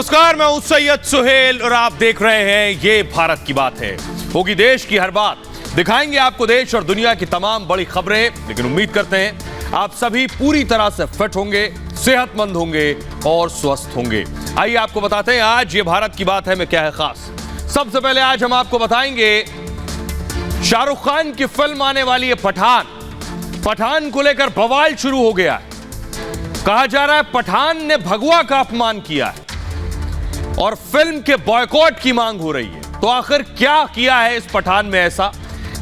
नमस्कार, मैं हूं सैयद सुहेल और आप देख रहे हैं ये भारत की बात है। होगी देश की हर बात, दिखाएंगे आपको देश और दुनिया की तमाम बड़ी खबरें। लेकिन उम्मीद करते हैं आप सभी पूरी तरह से फिट होंगे, सेहतमंद होंगे और स्वस्थ होंगे। आइए आपको बताते हैं आज ये भारत की बात है में क्या है खास। सबसे पहले आज हम आपको बताएंगे शाहरुख खान की फिल्म आने वाली है पठान को लेकर बवाल शुरू हो गया है। कहा जा रहा है पठान ने भगवा का अपमान किया है और फिल्म के बॉयकॉट की मांग हो रही है। तो आखिर क्या किया है इस पठान में ऐसा,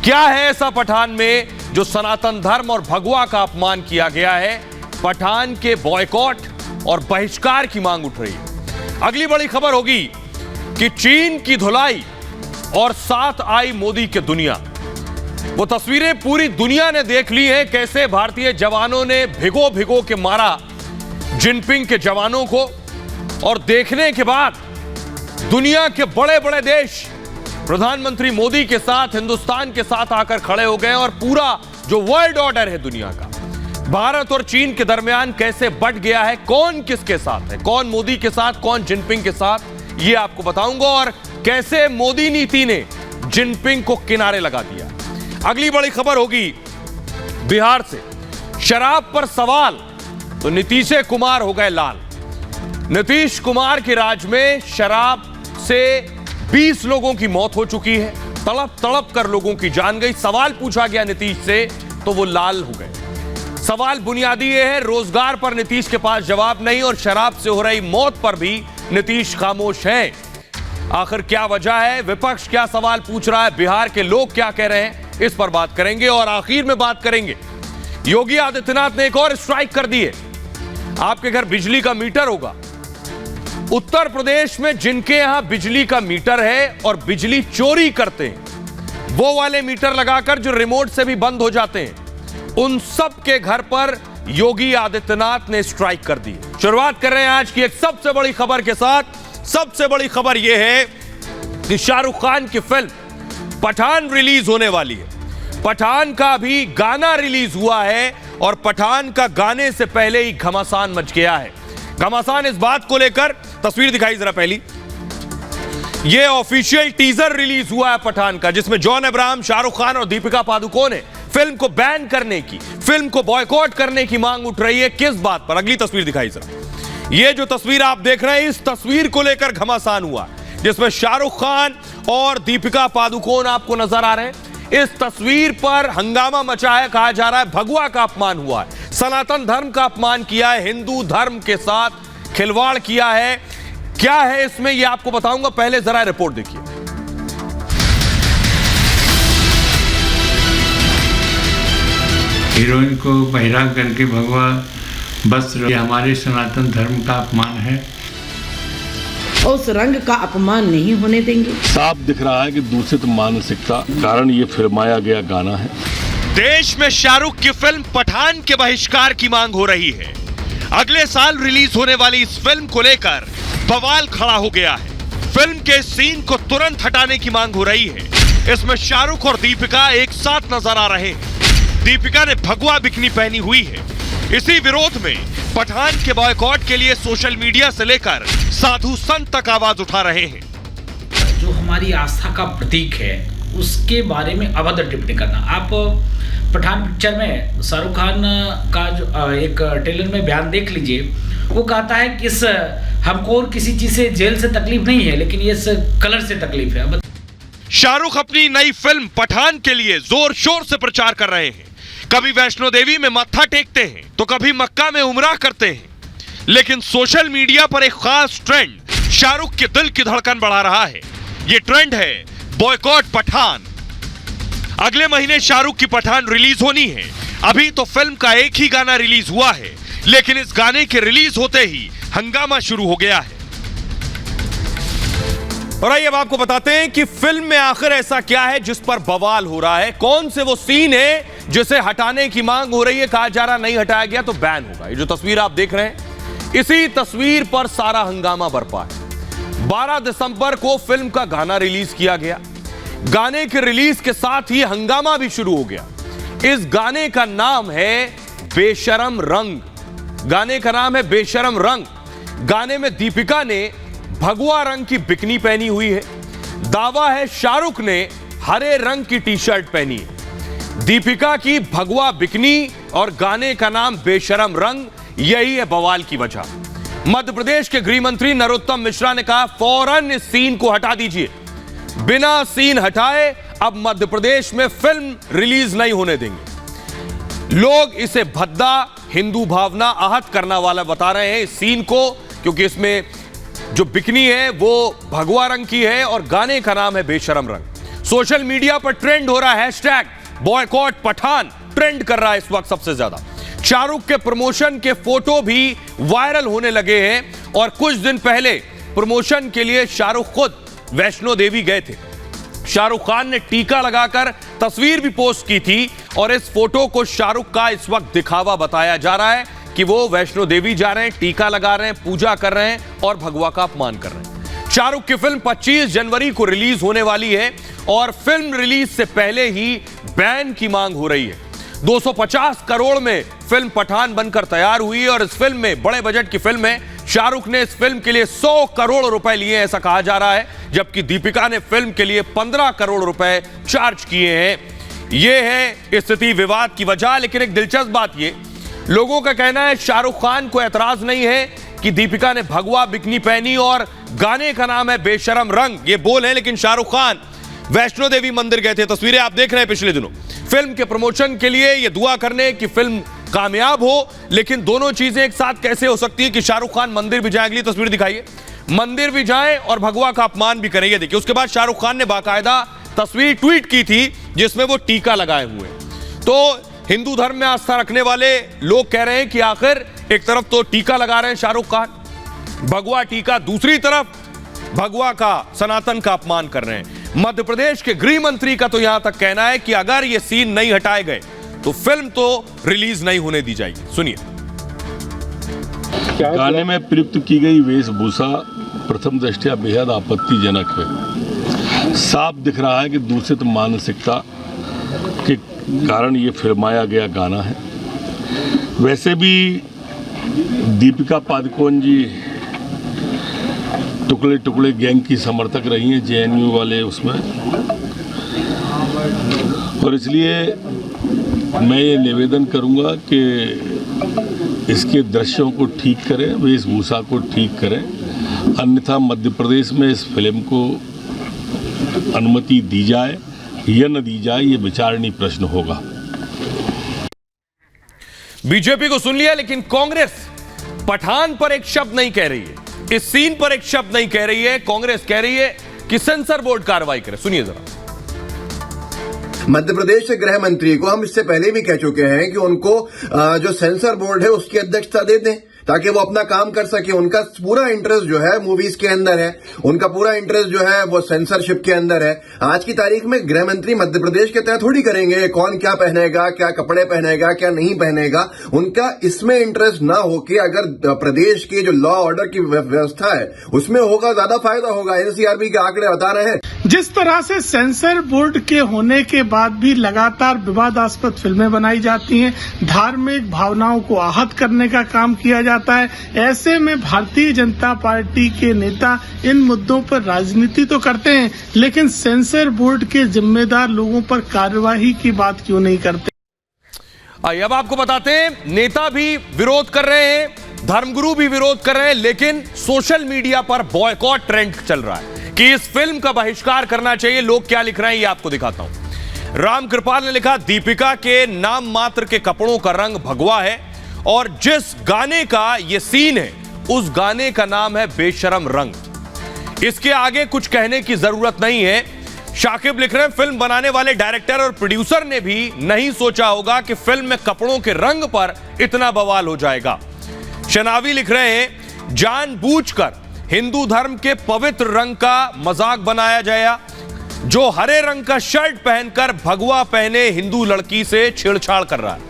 क्या है ऐसा पठान में जो सनातन धर्म और भगवा का अपमान किया गया है। पठान के बॉयकॉट और बहिष्कार की मांग उठ रही है। अगली बड़ी खबर होगी कि चीन की धुलाई और साथ आई मोदी के दुनिया। वो तस्वीरें पूरी दुनिया ने देख ली हैं, कैसे भारतीय जवानों ने भिगो भिगो के मारा जिनपिंग के जवानों को। और देखने के बाद दुनिया के बड़े बड़े देश प्रधानमंत्री मोदी के साथ, हिंदुस्तान के साथ आकर खड़े हो गए और पूरा जो वर्ल्ड ऑर्डर है दुनिया का, भारत और चीन के दरमियान कैसे बट गया है, कौन किसके साथ है, कौन मोदी के साथ, कौन जिनपिंग के साथ, ये आपको बताऊंगा। और कैसे मोदी नीति ने जिनपिंग को किनारे लगा दिया। अगली बड़ी खबर होगी बिहार से, शराब पर सवाल तो नीतीश कुमार हो गए लाल। नीतीश कुमार के राज में शराब से 20 लोगों की मौत हो चुकी है। तड़प तड़प कर लोगों की जान गई। सवाल पूछा गया नीतीश से तो वो लाल हो गए। सवाल बुनियादी ये है, रोजगार पर नीतीश के पास जवाब नहीं और शराब से हो रही मौत पर भी नीतीश खामोश है। आखिर क्या वजह है, विपक्ष क्या सवाल पूछ रहा है, बिहार के लोग क्या कह रहे हैं, इस पर बात करेंगे। और आखिर में बात करेंगे योगी आदित्यनाथ ने एक और स्ट्राइक कर दी है। आपके घर बिजली का मीटर होगा, उत्तर प्रदेश में जिनके यहां बिजली का मीटर है और बिजली चोरी करते हैं, वो वाले मीटर लगाकर जो रिमोट से भी बंद हो जाते हैं, उन सब के घर पर योगी आदित्यनाथ ने स्ट्राइक कर दी। शुरुआत कर रहे हैं आज की एक सबसे बड़ी खबर के साथ। सबसे बड़ी खबर यह है कि शाहरुख खान की फिल्म पठान रिलीज होने वाली है। पठान का भी गाना रिलीज हुआ है और पठान का गाने से पहले ही घमासान मच गया है। घमासान इस बात को लेकर, तस्वीर दिखाई जरा पहली, यह ऑफिशियल टीजर रिलीज हुआ है पठान का, जिसमें जॉन अब्राहम, शाहरुख खान और दीपिका पादुकोण ने फिल्म को बैन करने की, फिल्म को बॉयकॉट करने की मांग उठ रही है। किस बात पर, अगली तस्वीर दिखाई जरा। यह जो तस्वीर आप देख रहे हैं, इस तस्वीर को लेकर घमासान हुआ, जिसमें शाहरुख खान और दीपिका पादुकोण आपको नजर आ रहे हैं। इस तस्वीर पर हंगामा मचा है। कहा जा रहा है भगवा का अपमान हुआ है, सनातन धर्म का अपमान किया है, हिंदू धर्म के साथ खिलवाड़ किया है। क्या है इसमें, यह आपको बताऊंगा, पहले जरा रिपोर्ट देखिए। हीरोइन को बहिरा करके भगवा वस्त्र, यह हमारे सनातन धर्म का अपमान है। उस रंग का अपमान नहीं होने देंगे। साफ दिख रहा है कि दूषित मानसिकता कारण ये फिल्माया गया गाना है। देश में शाहरुख की फिल्म पठान के बहिष्कार की मांग हो रही है। अगले साल रिलीज होने वाली इस फिल्म को लेकर बवाल खड़ा हो गया है। फिल्म के सीन को तुरंत हटाने की मांग हो रही है। इसमें शाहरुख और दीपिका एक साथ नजर आ रहे हैं। दीपिका ने भगवा बिकनी पहनी हुई है। इसी विरोध में पठान के बॉयकॉट के लिए सोशल मीडिया से लेकर साधु संत तक आवाज उठा रहे हैं। जो हमारी आस्था का प्रतीक है उसके बारे में अभद्र टिप्पणी करना। आप पठान पिक्चर में शाहरुख खान का जो एक ट्रेलर में बयान देख लीजिए, वो कहता है कि इस हमको और किसी चीज से, जेल से तकलीफ नहीं है, लेकिन ये इस कलर से तकलीफ है। शाहरुख अपनी नई फिल्म पठान के लिए जोर शोर से प्रचार कर रहे हैं। कभी वैष्णो देवी में मत्था टेकते हैं तो कभी मक्का में उमरा करते हैं। लेकिन सोशल मीडिया पर एक खास ट्रेंड शाहरुख के दिल की धड़कन बढ़ा रहा है। यह ट्रेंड है बॉयकॉट पठान। अगले महीने शाहरुख की पठान रिलीज होनी है। अभी तो फिल्म का एक ही गाना रिलीज हुआ है, लेकिन इस गाने के रिलीज होते ही हंगामा शुरू हो गया है। और आइए अब आपको बताते हैं कि फिल्म में आखिर ऐसा क्या है जिस पर बवाल हो रहा है। कौन से वो सीन है जिसे हटाने की मांग हो रही है। कहा जा रहा नहीं हटाया गया तो बैन होगा। ये जो तस्वीर आप देख रहे हैं, इसी तस्वीर पर सारा हंगामा बरपा है। 12 दिसंबर को फिल्म का गाना रिलीज किया गया। गाने के रिलीज के साथ ही हंगामा भी शुरू हो गया। इस गाने का नाम है बेशरम रंग। गाने का नाम है बेशरम रंग। गाने में दीपिका ने भगवा रंग की बिकनी पहनी हुई है। दावा है शाहरुख ने हरे रंग की टी शर्ट पहनी है। दीपिका की भगवा बिकनी और गाने का नाम बेशरम रंग, यही है बवाल की वजह। मध्य प्रदेश के गृह मंत्री नरोत्तम मिश्रा ने कहा, फौरन इस सीन को हटा दीजिए। बिना सीन हटाए अब मध्य प्रदेश में फिल्म रिलीज नहीं होने देंगे। लोग इसे भद्दा, हिंदू भावना आहत करना वाला बता रहे हैं इस सीन को, क्योंकि इसमें जो बिकनी है वो भगवा रंग की है और गाने का नाम है बेशरम रंग। सोशल मीडिया पर ट्रेंड हो रहा है हैशटैग बॉयकॉट पठान, ट्रेंड कर रहा है इस वक्त सबसे ज्यादा। शाहरुख के प्रमोशन के फोटो भी वायरल होने लगे हैं और कुछ दिन पहले प्रमोशन के लिए शाहरुख खुद वैष्णो देवी गए थे। शाहरुख खान ने टीका लगाकर तस्वीर भी पोस्ट की थी और इस फोटो को शाहरुख का इस वक्त दिखावा बताया जा रहा है कि वो वैष्णो देवी जा रहे हैं, टीका लगा रहे हैं, पूजा कर रहे हैं और भगवा का अपमान कर रहे हैं। शाहरुख की फिल्म 25 जनवरी को रिलीज होने वाली है और फिल्म रिलीज से पहले ही बैन की मांग हो रही है। 250 करोड़ में फिल्म पठान बनकर तैयार हुई और इस फिल्म में, बड़े बजट की फिल्म है, शाहरुख ने इस फिल्म के लिए 100 करोड़ रुपए लिए, ऐसा कहा जा रहा है, जबकि दीपिका ने फिल्म के लिए 15 करोड़ रुपए चार्ज किए हैं। यह है स्थिति विवाद की वजह। लेकिन एक दिलचस्प बात यह, लोगों का कहना है शाहरुख खान को ऐतराज नहीं है कि दीपिका ने भगवा बिकनी पहनी और गाने का नाम है बेशरम रंग, ये बोल है, लेकिन शाहरुख खान वैष्णो देवी मंदिर गए थे। तस्वीरें आप देख रहे हैं पिछले दिनों, फिल्म के प्रमोशन के लिए ये दुआ करने की फिल्म कामयाब हो। लेकिन दोनों चीजें एक साथ कैसे हो सकती है कि शाहरुख खान मंदिर भी जाए, अगली तस्वीर दिखाइए, मंदिर भी जाएं और भगवा का अपमान भी करें। ये देखिए, उसके बाद शाहरुख खान ने बाकायदा तस्वीर ट्वीट की थी जिसमें वो टीका लगाए हुए हैं। तो हिंदू धर्म में आस्था रखने वाले लोग कह रहे हैं कि आखिर एक तरफ तो टीका लगा रहे हैं शाहरुख खान, भगवा टीका, दूसरी तरफ भगवा का, सनातन का अपमान कर रहे हैं। मध्य प्रदेश के गृह मंत्री का तो यहां तक कहना है कि अगर ये सीन नहीं हटाए गए तो फिल्म तो रिलीज नहीं होने दी जाएगी। सुनिए। गाने में प्रयुक्त की गई वेशभूषा प्रथम दृष्टया बेहद आपत्तिजनक है। साफ दिख रहा है कि दूषित मानसिकता के कारण ये फिल्माया गया गाना है। वैसे भी दीपिका पादुकोण जी टुकड़े टुकड़े गैंग की समर्थक रही हैं, जेएनयू वाले उसमें, और इसलिए मैं ये निवेदन करूंगा कि इसके दृश्यों को ठीक करें, वेशभूषा को ठीक करें, अन्यथा मध्य प्रदेश में इस फिल्म को अनुमति दी जाए या न दी जाए, ये विचारणीय प्रश्न होगा। बीजेपी को सुन लिया, लेकिन कांग्रेस पठान पर एक शब्द नहीं कह रही है, इस सीन पर एक शब्द नहीं कह रही है। कांग्रेस कह रही है कि सेंसर बोर्ड कार्रवाई करे। सुनिए जरा। मध्य प्रदेश के गृह मंत्री को हम इससे पहले भी कह चुके हैं कि उनको जो सेंसर बोर्ड है उसकी अध्यक्षता दे दें ताकि वो अपना काम कर सके। उनका पूरा इंटरेस्ट जो है मूवीज के अंदर है, उनका पूरा इंटरेस्ट जो है वो सेंसरशिप के अंदर है। आज की तारीख में गृह मंत्री मध्य प्रदेश के तय थोड़ी करेंगे कौन क्या पहनेगा, क्या कपड़े पहनेगा, क्या नहीं पहनेगा। उनका इसमें इंटरेस्ट ना हो कि अगर प्रदेश की जो लॉ ऑर्डर की व्यवस्था है उसमें होगा, ज्यादा फायदा होगा। एनसीआरबी के आंकड़े बता रहे हैं। जिस तरह से सेंसर बोर्ड के होने के बाद भी लगातार विवादास्पद फिल्में बनाई जाती हैं, धार्मिक भावनाओं को आहत करने का काम किया जाता है, ऐसे में भारतीय जनता पार्टी के नेता इन मुद्दों पर राजनीति तो करते हैं, लेकिन सेंसर बोर्ड के जिम्मेदार लोगों पर कार्यवाही की बात क्यों नहीं करते? आइए अब आपको बताते हैं, नेता भी विरोध कर रहे हैं, धर्मगुरु भी विरोध कर रहे हैं, लेकिन सोशल मीडिया पर बॉयकॉट ट्रेंड चल रहा है कि इस फिल्म का बहिष्कार करना चाहिए। लोग क्या लिख रहे हैं ये आपको दिखाता हूं। राम कृपाल ने लिखा, दीपिका के नाम मात्र के कपड़ों का रंग भगवा है और जिस गाने का ये सीन है उस गाने का नाम है बेशरम रंग। इसके आगे कुछ कहने की जरूरत नहीं है। शाकिब लिख रहे हैं, फिल्म बनाने वाले डायरेक्टर और प्रोड्यूसर ने भी नहीं सोचा होगा कि फिल्म में कपड़ों के रंग पर इतना बवाल हो जाएगा। शनावी लिख रहे हैं, जानबूझकर हिंदू धर्म के पवित्र रंग का मजाक बनाया जाएगा। जो हरे रंग का शर्ट पहनकर भगवा पहने हिंदू लड़की से छेड़छाड़ कर रहा है,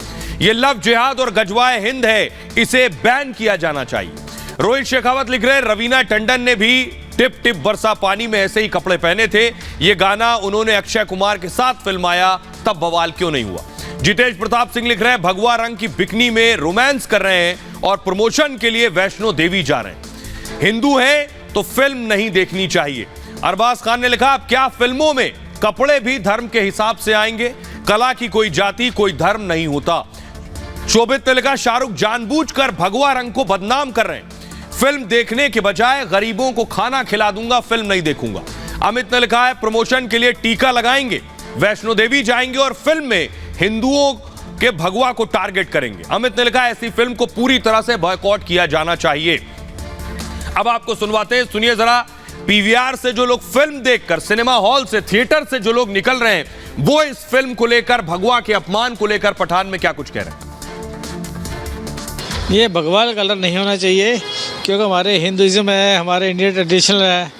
यह लव जिहाद और गजवाए हिंद है, इसे बैन किया जाना चाहिए। रोहित शेखावत लिख रहे हैं, रवीना टंडन ने भी टिप टिप बरसा पानी में ऐसे ही कपड़े पहने थे, यह गाना उन्होंने अक्षय कुमार के साथ फिल्माया, तब बवाल क्यों नहीं हुआ। जितेश प्रताप सिंह लिख रहे हैं, भगवा रंग की बिकनी में रोमांस कर रहे हैं और प्रमोशन के लिए वैष्णो देवी जा रहे हैं। हिंदू हैं तो फिल्म नहीं देखनी चाहिए। अरबाज खान ने लिखा, अब क्या फिल्मों में कपड़े भी धर्म के हिसाब से आएंगे? कला की कोई जाति कोई धर्म नहीं होता। शोभित ने लिखा, शाहरुख जानबूझकर भगवा रंग को बदनाम कर रहे हैं। फिल्म देखने के बजाय गरीबों को खाना खिला दूंगा, फिल्म नहीं देखूंगा। अमित ने लिखा है, प्रमोशन के लिए टीका लगाएंगे, वैष्णो देवी जाएंगे और फिल्म में हिंदुओं के भगवा को टारगेट करेंगे। अमित ने लिखा है, ऐसी फिल्म को पूरी तरह से बॉयकॉट किया जाना चाहिए। अब आपको सुनवाते हैं, सुनिए जरा। पीवीआर से जो लोग फिल्म देखकर, सिनेमा हॉल से, थिएटर से जो लोग निकल रहे हैं, वो इस फिल्म को लेकर, भगवा के अपमान को लेकर पठान में क्या कुछ कह रहे हैं। ये भगवा कलर नहीं होना चाहिए, क्योंकि हमारे हिंदुइज्म है, हमारे इंडियन ट्रेडिशनल है,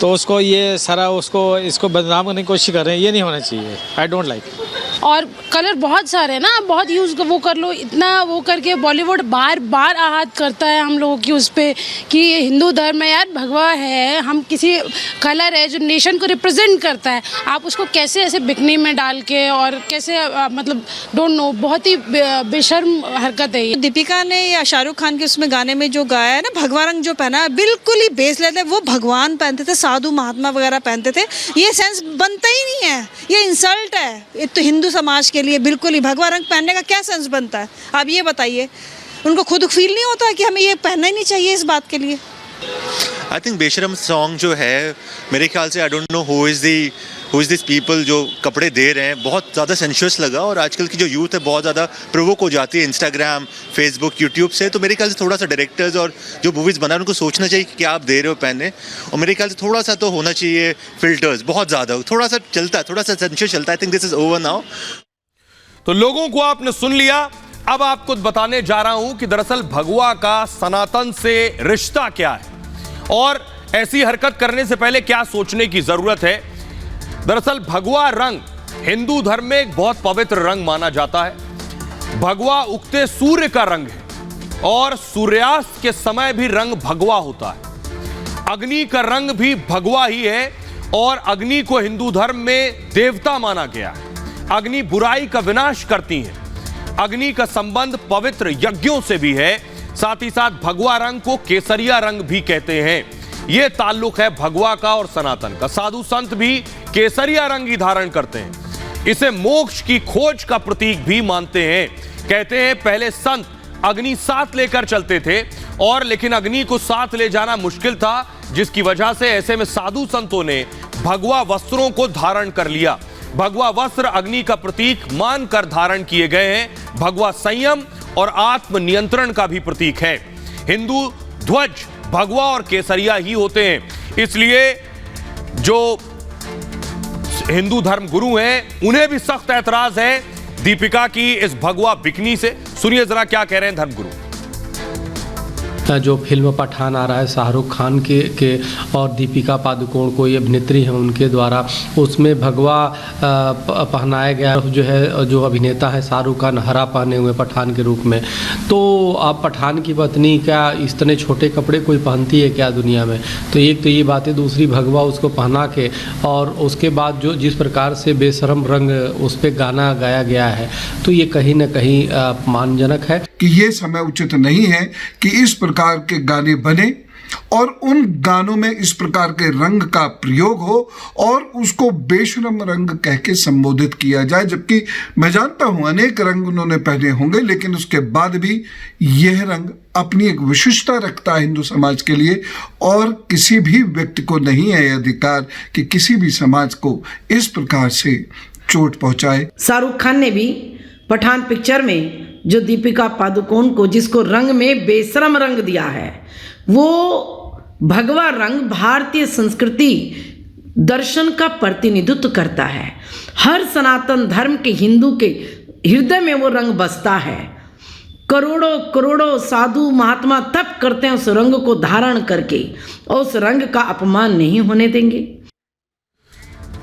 तो उसको ये सारा इसको बदनाम करने की कोशिश कर रहे हैं। ये नहीं होना चाहिए, आई डोंट लाइक। और कलर बहुत सारे हैं ना, बहुत यूज़ वो कर लो, इतना वो करके बॉलीवुड बार बार आहत करता है हम लोगों की उस पर कि ये हिंदू धर्म है यार, भगवा है, हम किसी कलर है जो नेशन को रिप्रेजेंट करता है, आप उसको कैसे ऐसे बिकनी में डाल के और कैसे मतलब डोंट नो, बहुत ही बेशर्म हरकत है ये। दीपिका ने या शाहरुख खान के उसमें गाने में जो गाया है ना, भगवा रंग जो पहना है बिल्कुल ही बेसलेस है। वो भगवान पहनते थे, साधु महात्मा वगैरह पहनते थे, ये सेंस बनता ही नहीं है, ये इंसल्ट है। ये तो हिंदू समाज के लिए बिल्कुल ही भगवा रंग पहनने का क्या सेंस बनता है, आप ये बताइए। उनको खुद फील नहीं होता कि हमें ये पहनना ही नहीं चाहिए इस बात के लिए। आई थिंक बेशरम सॉन्ग जो है, मेरे ख्याल से I don't know who is this people जो कपड़े दे रहे हैं, बहुत ज़्यादा सेंशुअस लगा। और आजकल की जो यूथ है बहुत ज़्यादा प्रोवोक हो जाती है इंस्टाग्राम, फेसबुक, यूट्यूब से। तो मेरे ख्याल से थोड़ा सा डायरेक्टर्स और जो मूवीज़ बना उनको सोचना चाहिए कि क्या आप दे रहे हो पहनने। और मेरे ख्याल से थोड़ा सा तो होना चाहिए फिल्टर्स, बहुत ज़्यादा थोड़ा सा चलता है, थोड़ा सा सेंशुअस चलता है। I think this is over now. तो लोगों को आपने सुन लिया। अब आपको बताने जा रहा हूं कि दरअसल भगवा का सनातन से रिश्ता क्या है और ऐसी हरकत करने से पहले क्या सोचने की जरूरत है। दरअसल भगवा रंग हिंदू धर्म में एक बहुत पवित्र रंग माना जाता है। भगवा उगते सूर्य का रंग है और सूर्यास्त के समय भी रंग भगवा होता है। अग्नि का रंग भी भगवा ही है और अग्नि को हिंदू धर्म में देवता माना गया है। अग्नि बुराई का विनाश करती है। अग्नि का संबंध पवित्र यज्ञों से भी है। साथ ही साथ भगवा रंग को केसरिया रंग भी कहते हैं। यह ताल्लुक है भगवा का और सनातन का। साधु संत भी केसरिया रंग ही धारण करते हैं। इसे मोक्ष की खोज का प्रतीक भी मानते हैं। कहते हैं पहले संत अग्नि साथ लेकर चलते थे और लेकिन अग्नि को साथ ले जाना मुश्किल था, जिसकी वजह से ऐसे में साधु संतों ने भगवा वस्त्रों को धारण कर लिया। भगवा वस्त्र अग्नि का प्रतीक मानकर धारण किए गए हैं। भगवा संयम और आत्म नियंत्रण का भी प्रतीक है। हिंदू ध्वज भगवा और केसरिया ही होते हैं। इसलिए जो हिंदू धर्म गुरु हैं उन्हें भी सख्त ऐतराज है दीपिका की इस भगवा बिकनी से। सुनिए जरा क्या कह रहे हैं धर्मगुरु। जो फिल्म पठान आ रहा है शाहरुख खान के और दीपिका पादुकोण को, ये अभिनेत्री हैं उनके द्वारा, उसमें भगवा पहनाया गया जो है। जो अभिनेता है शाहरुख खान हरा पहने हुए पठान के रूप में। तो आप पठान की पत्नी क्या इतने छोटे कपड़े कोई पहनती है क्या दुनिया में? तो एक तो ये बात है। दूसरी, भगवा उसको पहना के और उसके बाद जो जिस प्रकार से बेशरम रंग उस पर गाना गाया गया है, तो ये कहीं ना कहीं अपमानजनक है कि ये समय उचित नहीं है कि इस प्रकार के गाने बने और उन गानों में इस प्रकार के रंग का प्रयोग हो और उसको बेशरम रंग कह के संबोधित किया जाए। जबकि मैं जानता हूं अनेक रंग उन्होंने पहने होंगे, लेकिन उसके बाद भी यह रंग अपनी एक विशिष्टता रखता है हिंदू समाज के लिए और किसी भी व्यक्ति को नहीं है अधिकार कि किसी भी समाज को इस प्रकार से चोट पहुंचाए। शाहरुख खान ने भी पठान पिक्चर में जो दीपिका पादुकोण को जिसको रंग में बेशरम रंग दिया है, वो भगवा रंग भारतीय संस्कृति दर्शन का प्रतिनिधित्व करता है। हर सनातन धर्म के हिंदू के हृदय में वो रंग बसता है। करोड़ों करोड़ों साधु महात्मा तप करते हैं उस रंग को धारण करके और उस रंग का अपमान नहीं होने देंगे।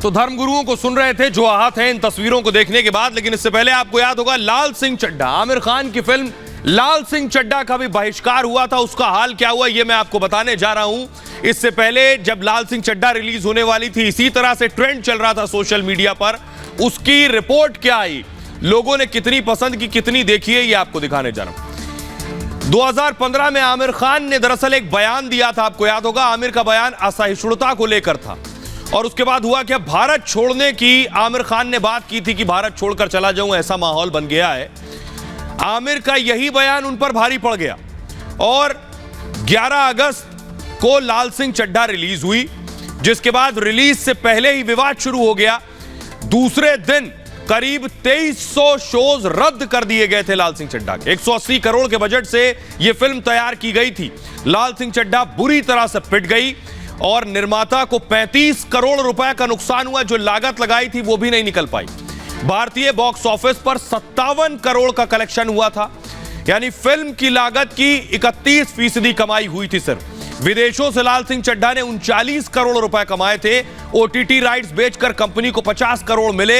तो धर्मगुरुओं को सुन रहे थे जो आहत हैं इन तस्वीरों को देखने के बाद। लेकिन इससे पहले आपको याद होगा लाल सिंह चड्ढा, आमिर खान की फिल्म लाल सिंह चड्ढा का भी बहिष्कार हुआ था। उसका हाल क्या हुआ ये मैं आपको बताने जा रहा हूं। इससे पहले जब लाल सिंह चड्ढा रिलीज होने वाली थी, इसी तरह से ट्रेंड चल रहा था सोशल मीडिया पर। उसकी रिपोर्ट क्या आई, लोगों ने कितनी पसंद की, कितनी देखी है, ये आपको दिखाने जा रहा हूं। 2015 में आमिर खान ने दरअसल एक बयान दिया था, आपको याद होगा। आमिर का बयान असहिष्णुता को लेकर था और उसके बाद हुआ क्या, भारत छोड़ने की आमिर खान ने बात की थी कि भारत छोड़कर चला जाऊं, ऐसा माहौल बन गया है। आमिर का यही बयान उन पर भारी पड़ गया और 11 अगस्त को लाल सिंह चड्ढा रिलीज हुई, जिसके बाद रिलीज से पहले ही विवाद शुरू हो गया। दूसरे दिन करीब 2300 शोज रद्द कर दिए गए थे लाल सिंह चड्ढा के। 180 करोड़ के बजट से यह फिल्म तैयार की गई थी। लाल सिंह चड्ढा बुरी तरह से पिट गई और निर्माता को 35 करोड़ रुपए का नुकसान हुआ। जो लागत लगाई थी वो भी नहीं निकल पाई। भारतीय बॉक्स ऑफिस पर 57 करोड़ का कलेक्शन हुआ था, यानी फिल्म की लागत की 31% कमाई हुई थी सिर्फ। विदेशों से लाल सिंह चड्ढा ने 39 करोड़ रुपए कमाए थे। ओटीटी राइट्स बेचकर कंपनी को 50 करोड़ मिले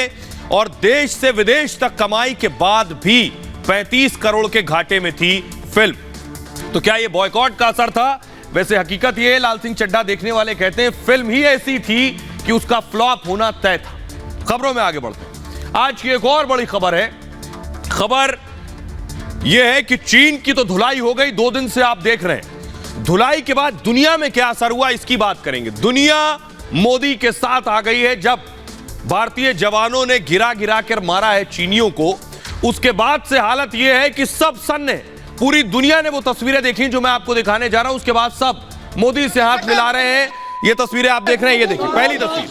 और देश से विदेश तक कमाई के बाद भी 35 करोड़ के घाटे में थी फिल्म। तो क्या यह बॉयकॉट का असर था? वैसे हकीकत यह, लाल सिंह चड्ढा देखने वाले कहते हैं फिल्म ही ऐसी थी कि उसका फ्लॉप होना तय था। खबरों में आगे बढ़ते हैं। आज की एक और बड़ी खबर है। खबर यह है कि चीन की तो धुलाई हो गई, 2 दिन से आप देख रहे हैं। धुलाई के बाद दुनिया में क्या असर हुआ, इसकी बात करेंगे। दुनिया मोदी के साथ आ गई है। जब भारतीय जवानों ने गिरा गिरा कर मारा है चीनियों को, उसके बाद से हालत यह है कि सब सन्ने, पूरी दुनिया ने वो तस्वीरें देखी जो मैं आपको दिखाने जा रहा हूं। उसके बाद सब मोदी से हाथ मिला रहे हैं। ये तस्वीरें आप देख रहे हैं, ये देखिए पहली तस्वीर।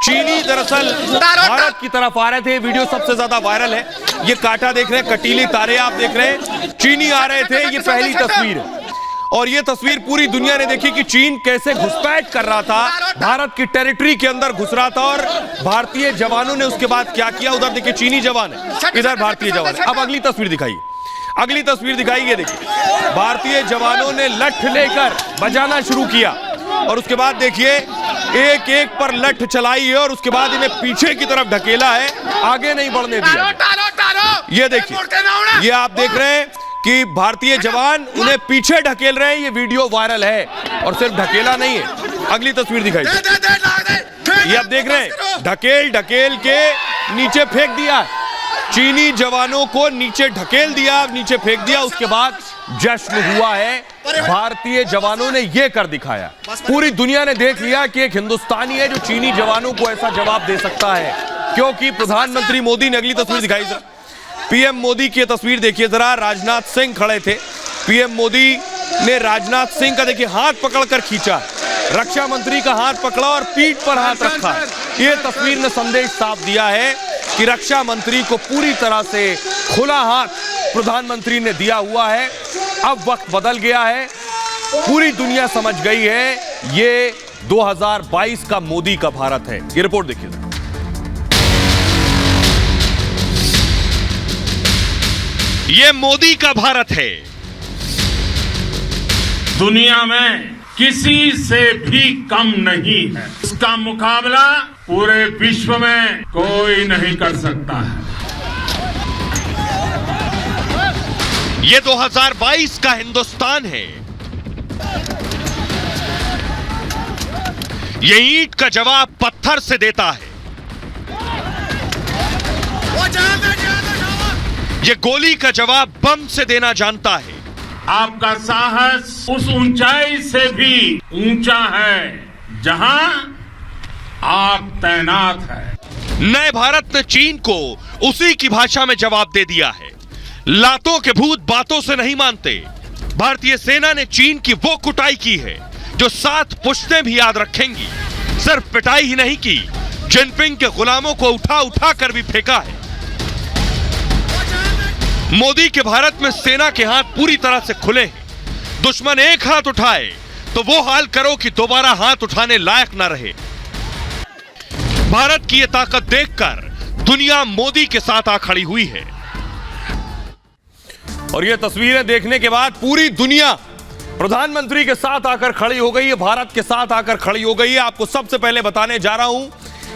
चीनी दरअसल भारत की तरफ आ रहे थे। वीडियो सबसे ज्यादा वायरल है। ये कांटा देख रहे हैं, कटीली तारे आप देख रहे हैं, चीनी आ रहे थे। ये पहली तस्वीर है और ये तस्वीर पूरी दुनिया ने देखी कि चीन कैसे घुसपैठ कर रहा था, भारत की टेरिटरी के अंदर घुस रहा था और भारतीय जवानों ने उसके बाद क्या किया। उधर देखिए चीनी जवान है, इधर भारतीय जवान है। अब अगली तस्वीर दिखाइए, अगली तस्वीर दिखाइए। देखिए भारतीय जवानों ने लठ लेकर बजाना शुरू किया और उसके बाद देखिए एक एक पर लठ चलाई है और उसके बाद इन्हें पीछे की तरफ ढकेला है, आगे नहीं बढ़ने दिया। ये देखिए, ये आप देख रहे हैं कि भारतीय जवान उन्हें पीछे ढकेल रहे हैं। ये वीडियो वायरल है और सिर्फ ढकेला नहीं है। अगली तस्वीर दिखाइए, ये आप देख रहे हैं, ढकेल ढकेल के नीचे फेंक दिया। चीनी जवानों को नीचे ढकेल दिया, नीचे फेंक दिया। उसके बाद जश्न हुआ है। भारतीय जवानों ने यह कर दिखाया। पूरी दुनिया ने देख लिया कि एक हिंदुस्तानी है जो चीनी जवानों को ऐसा जवाब दे सकता है, क्योंकि प्रधानमंत्री मोदी ने, अगली तस्वीर दिखाई जरा, पीएम मोदी की तस्वीर देखिए जरा। राजनाथ सिंह खड़े थे, पीएम मोदी ने राजनाथ सिंह का देखिए हाथ पकड़कर खींचा, रक्षा मंत्री का हाथ पकड़ा और पीठ पर हाथ रखा। यह तस्वीर ने संदेश साफ दिया है कि रक्षा मंत्री को पूरी तरह से खुला हाथ प्रधानमंत्री ने दिया हुआ है। अब वक्त बदल गया है, पूरी दुनिया समझ गई है ये 2022 का मोदी का भारत है। ये रिपोर्ट देखिए, ये मोदी का भारत है। दुनिया में किसी से भी कम नहीं है। इसका मुकाबला पूरे विश्व में कोई नहीं कर सकता है। ये 2022 का हिंदुस्तान है। ये ईंट का जवाब पत्थर से देता है, ये गोली का जवाब बम से देना जानता है। आपका साहस उस ऊंचाई से भी ऊंचा है जहां आप तैनात है। नए भारत ने चीन को उसी की भाषा में जवाब दे दिया है। लातों के भूत बातों से नहीं मानते। भारतीय सेना ने चीन की वो कुटाई की है जो 7 पुश्तें भी याद रखेंगी। सिर्फ पिटाई ही नहीं की, जिनपिंग के गुलामों को उठा उठा कर भी फेंका है। मोदी के भारत में सेना के हाथ पूरी तरह से खुले हैं। दुश्मन एक हाथ उठाए तो वो हाल करो कि दोबारा हाथ उठाने लायक ना रहे। भारत की ये ताकत देखकर दुनिया मोदी के साथ आ खड़ी हुई है और ये तस्वीरें देखने के बाद पूरी दुनिया प्रधानमंत्री के साथ आकर खड़ी हो गई है, भारत के साथ आकर खड़ी हो गई है। आपको सबसे पहले बताने जा रहा हूं,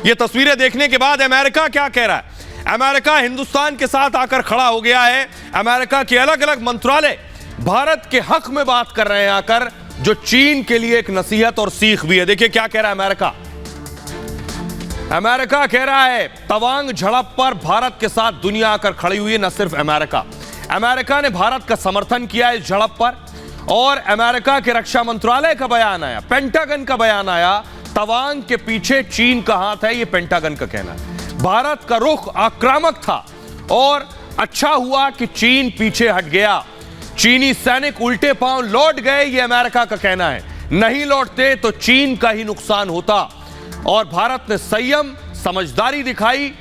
ये तस्वीरें देखने के बाद अमेरिका क्या कह रहा है। अमेरिका हिंदुस्तान के साथ आकर खड़ा हो गया है। अमेरिका के अलग अलग मंत्रालय भारत के हक में बात कर रहे हैं आकर, जो चीन के लिए एक नसीहत और सीख भी है। देखिए क्या कह रहा है अमेरिका। अमेरिका कह रहा है तवांग झड़प पर भारत के साथ दुनिया आकर खड़ी हुई है। न सिर्फ अमेरिका, अमेरिका ने भारत का समर्थन किया इस झड़प पर और अमेरिका के रक्षा मंत्रालय का बयान आया, पेंटागन का बयान आया, तवांग के पीछे चीन का हाथ है, यह पेंटागन का कहना है। भारत का रुख आक्रामक था और अच्छा हुआ कि चीन पीछे हट गया। चीनी सैनिक उल्टे पांव लौट गए, यह अमेरिका का कहना है। नहीं लौटते तो चीन का ही नुकसान होता और भारत ने संयम, समझदारी दिखाई।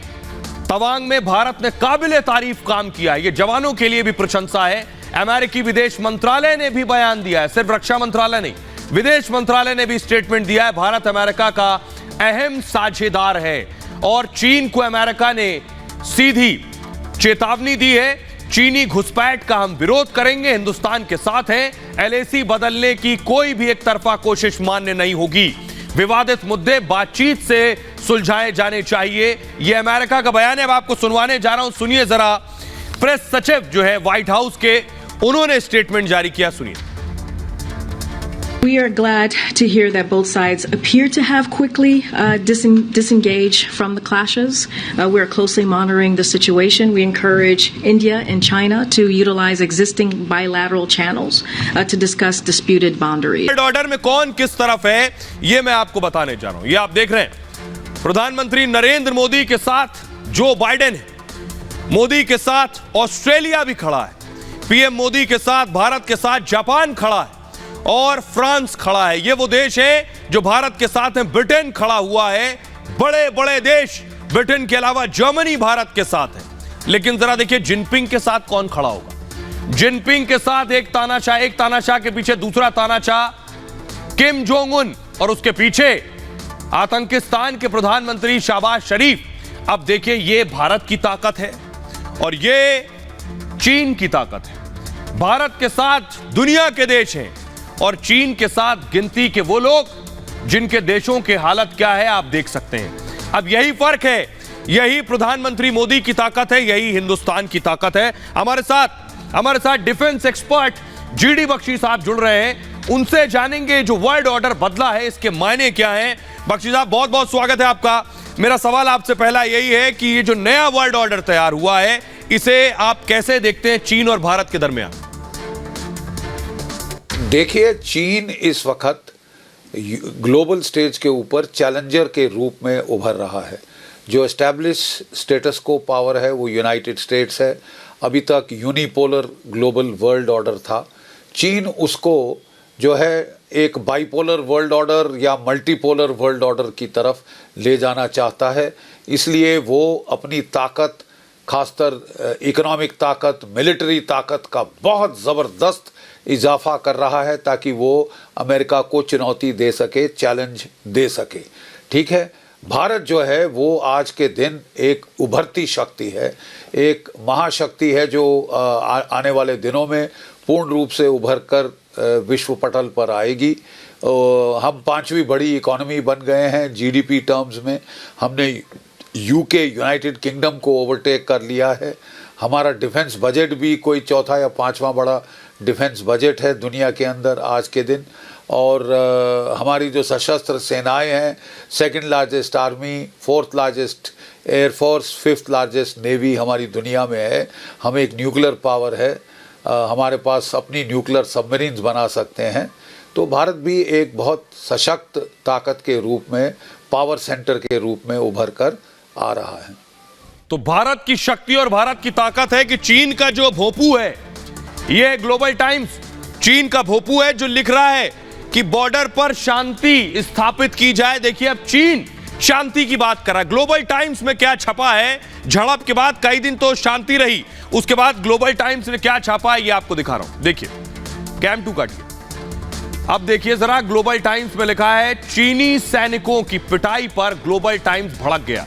तवांग में भारत ने काबिले तारीफ काम किया, यह जवानों के लिए भी प्रशंसा है। अमेरिकी विदेश मंत्रालय ने भी बयान दिया है, सिर्फ रक्षा मंत्रालय नहीं, विदेश मंत्रालय ने भी स्टेटमेंट दिया है। भारत अमेरिका का अहम साझेदार है और चीन को अमेरिका ने सीधी चेतावनी दी है, चीनी घुसपैठ का हम विरोध करेंगे, हिंदुस्तान के साथ हैं। एलएसी बदलने की कोई भी एक तरफा कोशिश मान्य नहीं होगी। विवादित मुद्दे बातचीत से सुलझाए जाने चाहिए, यह अमेरिका का बयान है। अब आपको सुनवाने जा रहा हूं, सुनिए जरा। प्रेस सचिव जो है व्हाइट हाउस के, उन्होंने स्टेटमेंट जारी किया, सुनिए। We are glad to hear that both sides appear to have quickly disengaged from the clashes. We are closely monitoring the situation. We encourage India and China to utilize existing bilateral channels to discuss disputed boundaries. Order में कौन किस तरफ है, ये मैं आपको बताने जा रहा हूं। ये आप देख रहे हैं, प्रधानमंत्री नरेंद्र मोदी के साथ जो बाइडेन है, मोदी के साथ ऑस्ट्रेलिया भी खड़ा है, पीएम मोदी के साथ भारत के साथ जापान खड़ा है और फ्रांस खड़ा है। ये वो देश है जो भारत के साथ में ब्रिटेन खड़ा हुआ है। बड़े बड़े देश, ब्रिटेन के अलावा जर्मनी भारत के साथ है। लेकिन जरा देखिए जिनपिंग के साथ कौन खड़ा होगा। जिनपिंग के साथ एक तानाशाह के पीछे दूसरा तानाशाह किम जोंग उन और उसके पीछे आतंकिस्तान के प्रधानमंत्री शहबाज शरीफ। अब देखिए ये भारत की ताकत है और ये चीन की ताकत है। भारत के साथ दुनिया के देश हैं और चीन के साथ गिनती के वो लोग जिनके देशों की हालत क्या है आप देख सकते हैं। अब यही फर्क है, यही प्रधानमंत्री मोदी की ताकत है, यही हिंदुस्तान की ताकत है। हमारे साथ डिफेंस एक्सपर्ट जीडी बख्शी साहब जुड़ रहे हैं, उनसे जानेंगे जो वर्ल्ड ऑर्डर बदला है इसके मायने क्या हैं। बख्शी साहब बहुत बहुत स्वागत है आपका। मेरा सवाल आपसे पहला यही है कि ये जो नया वर्ल्ड ऑर्डर तैयार हुआ है इसे आप कैसे देखते हैं चीन और भारत के दरमियान? देखिए, चीन इस वक्त ग्लोबल स्टेज के ऊपर चैलेंजर के रूप में उभर रहा है। जो एस्टैब्लिश स्टेटस को पावर है वो यूनाइटेड स्टेट्स है। अभी तक यूनिपोलर ग्लोबल वर्ल्ड ऑर्डर था। चीन उसको जो है एक बाइपोलर वर्ल्ड ऑर्डर या मल्टीपोलर वर्ल्ड ऑर्डर की तरफ ले जाना चाहता है। इसलिए वो अपनी ताकत, खासकर इकोनॉमिक ताकत, मिलिट्री ताकत का बहुत ज़बरदस्त इजाफा कर रहा है ताकि वो अमेरिका को चुनौती दे सके, चैलेंज दे सके। ठीक है, भारत जो है वो आज के दिन एक उभरती शक्ति है, एक महाशक्ति है जो आने वाले दिनों में पूर्ण रूप से उभर कर विश्व पटल पर आएगी। हम 5वीं बड़ी इकोनॉमी बन गए हैं जीडीपी टर्म्स में। हमने यूके, यूनाइटेड किंगडम को ओवरटेक कर लिया है। हमारा डिफेंस बजट भी कोई चौथा या 5वां बड़ा डिफेंस बजट है दुनिया के अंदर आज के दिन। और हमारी जो सशस्त्र सेनाएं हैं, 2nd largest army, 4th largest air force, 5th largest navy हमारी दुनिया में है। हम एक न्यूक्लियर पावर है, हमारे पास अपनी न्यूक्लियर सबमरीन्स बना सकते हैं। तो भारत भी एक बहुत सशक्त ताकत के रूप में, पावर सेंटर के रूप में उभर कर आ रहा है। तो भारत की शक्ति और भारत की ताकत है कि चीन का जो भोंपू है, ये ग्लोबल टाइम्स चीन का भोंपू है जो लिख रहा है कि बॉर्डर पर शांति स्थापित की जाए। देखिए अब चीन शांति की बात कर रहा है। ग्लोबल टाइम्स में क्या छपा है, झड़प के बाद कई दिन तो शांति रही, उसके बाद ग्लोबल टाइम्स ने क्या छापा है ये आपको दिखा रहा हूं। देखिए कैम 2 काटिए। अब देखिए जरा, ग्लोबल टाइम्स में लिखा है चीनी सैनिकों की पिटाई पर ग्लोबल टाइम्स भड़क गया।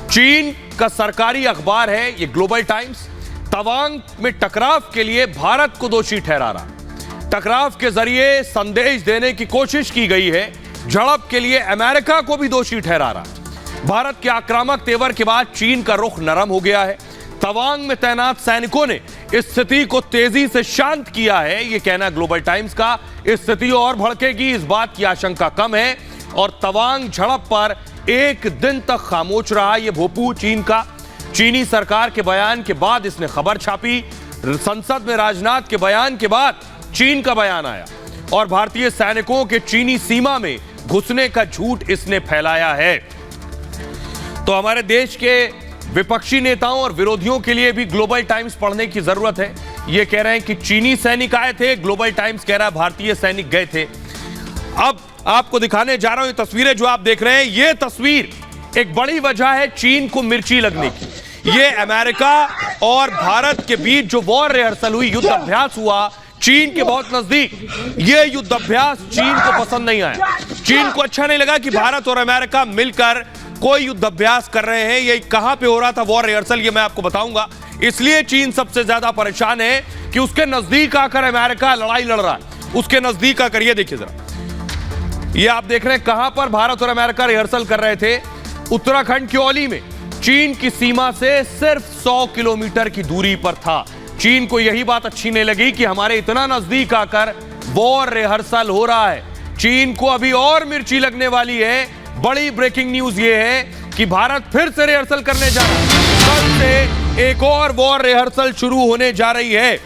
चीन का सरकारी अखबार है ये ग्लोबल टाइम्स। तवांग में टकराव के लिए भारत को दोषी ठहरा रहा। टकराव के जरिए संदेश देने की कोशिश की गई है, झड़प के लिए अमेरिका को भी दोषी ठहरा रहा। भारत के आक्रामक तेवर के बाद चीन का रुख नरम हो गया है। तवांग में तैनात सैनिकों ने स्थिति को तेजी से शांत किया है, यह कहना ग्लोबल टाइम्स का। स्थिति और भड़केगी इस बात की आशंका कम है और तवांग झड़प पर एक दिन तक खामोश रहा यह भोंपू चीन का। चीनी सरकार के बयान के बाद इसने खबर छापी। संसद में राजनाथ के बयान के बाद चीन का बयान आया और भारतीय सैनिकों के चीनी सीमा में घुसने का झूठ इसने फैलाया है। तो हमारे देश के विपक्षी नेताओं और विरोधियों के लिए भी ग्लोबल टाइम्स पढ़ने की जरूरत है। ये कह रहे हैं कि चीनी सैनिक आए थे, ग्लोबल टाइम्स कह रहा है भारतीय सैनिक गए थे। अब आपको दिखाने जा रहा हूं ये तस्वीरें जो आप देख रहे हैं। ये तस्वीर एक बड़ी वजह है चीन को मिर्ची लगने की। ये अमेरिका और भारत के बीच जो वॉर रिहर्सल हुई, युद्ध अभ्यास हुआ चीन के बहुत नजदीक, ये युद्ध अभ्यास चीन को पसंद नहीं आया। चीन को अच्छा नहीं लगा कि भारत और अमेरिका मिलकर कोई युद्ध अभ्यास कर रहे हैं। ये कहां पे हो रहा था वॉर रिहर्सल, ये मैं आपको बताऊंगा। इसलिए चीन सबसे ज्यादा परेशान है कि उसके नजदीक आकर अमेरिका लड़ाई लड़ रहा है, उसके नजदीक आकर। ये देखिए जरा, ये आप देख रहे हैं कहां पर भारत और अमेरिका रिहर्सल कर रहे थे। उत्तराखंड के औली में, चीन की सीमा से सिर्फ 100 किलोमीटर की दूरी पर था। चीन को यही बात अच्छी नहीं लगी कि हमारे इतना नजदीक आकर वॉर रिहर्सल हो रहा है। चीन को अभी और मिर्ची लगने वाली है। बड़ी ब्रेकिंग न्यूज ये है कि भारत फिर से रिहर्सल करने जा रहा है। कल से एक और वॉर रिहर्सल शुरू होने जा रही है।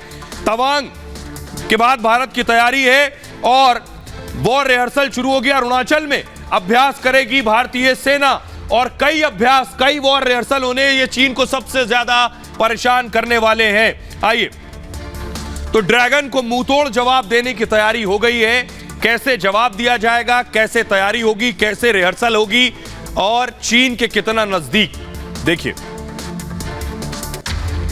तवांग के बाद भारत की तैयारी है और वॉर रिहर्सल शुरू हो गया। अरुणाचल में अभ्यास करेगी भारतीय सेना और कई वॉर रिहर्सल होने, ये चीन को सबसे ज्यादा परेशान करने वाले हैं। आइए, तो ड्रैगन को मुंहतोड़ जवाब देने की तैयारी हो गई है। कैसे जवाब दिया जाएगा, कैसे तैयारी होगी, कैसे रिहर्सल होगी और चीन के कितना नजदीक, देखिए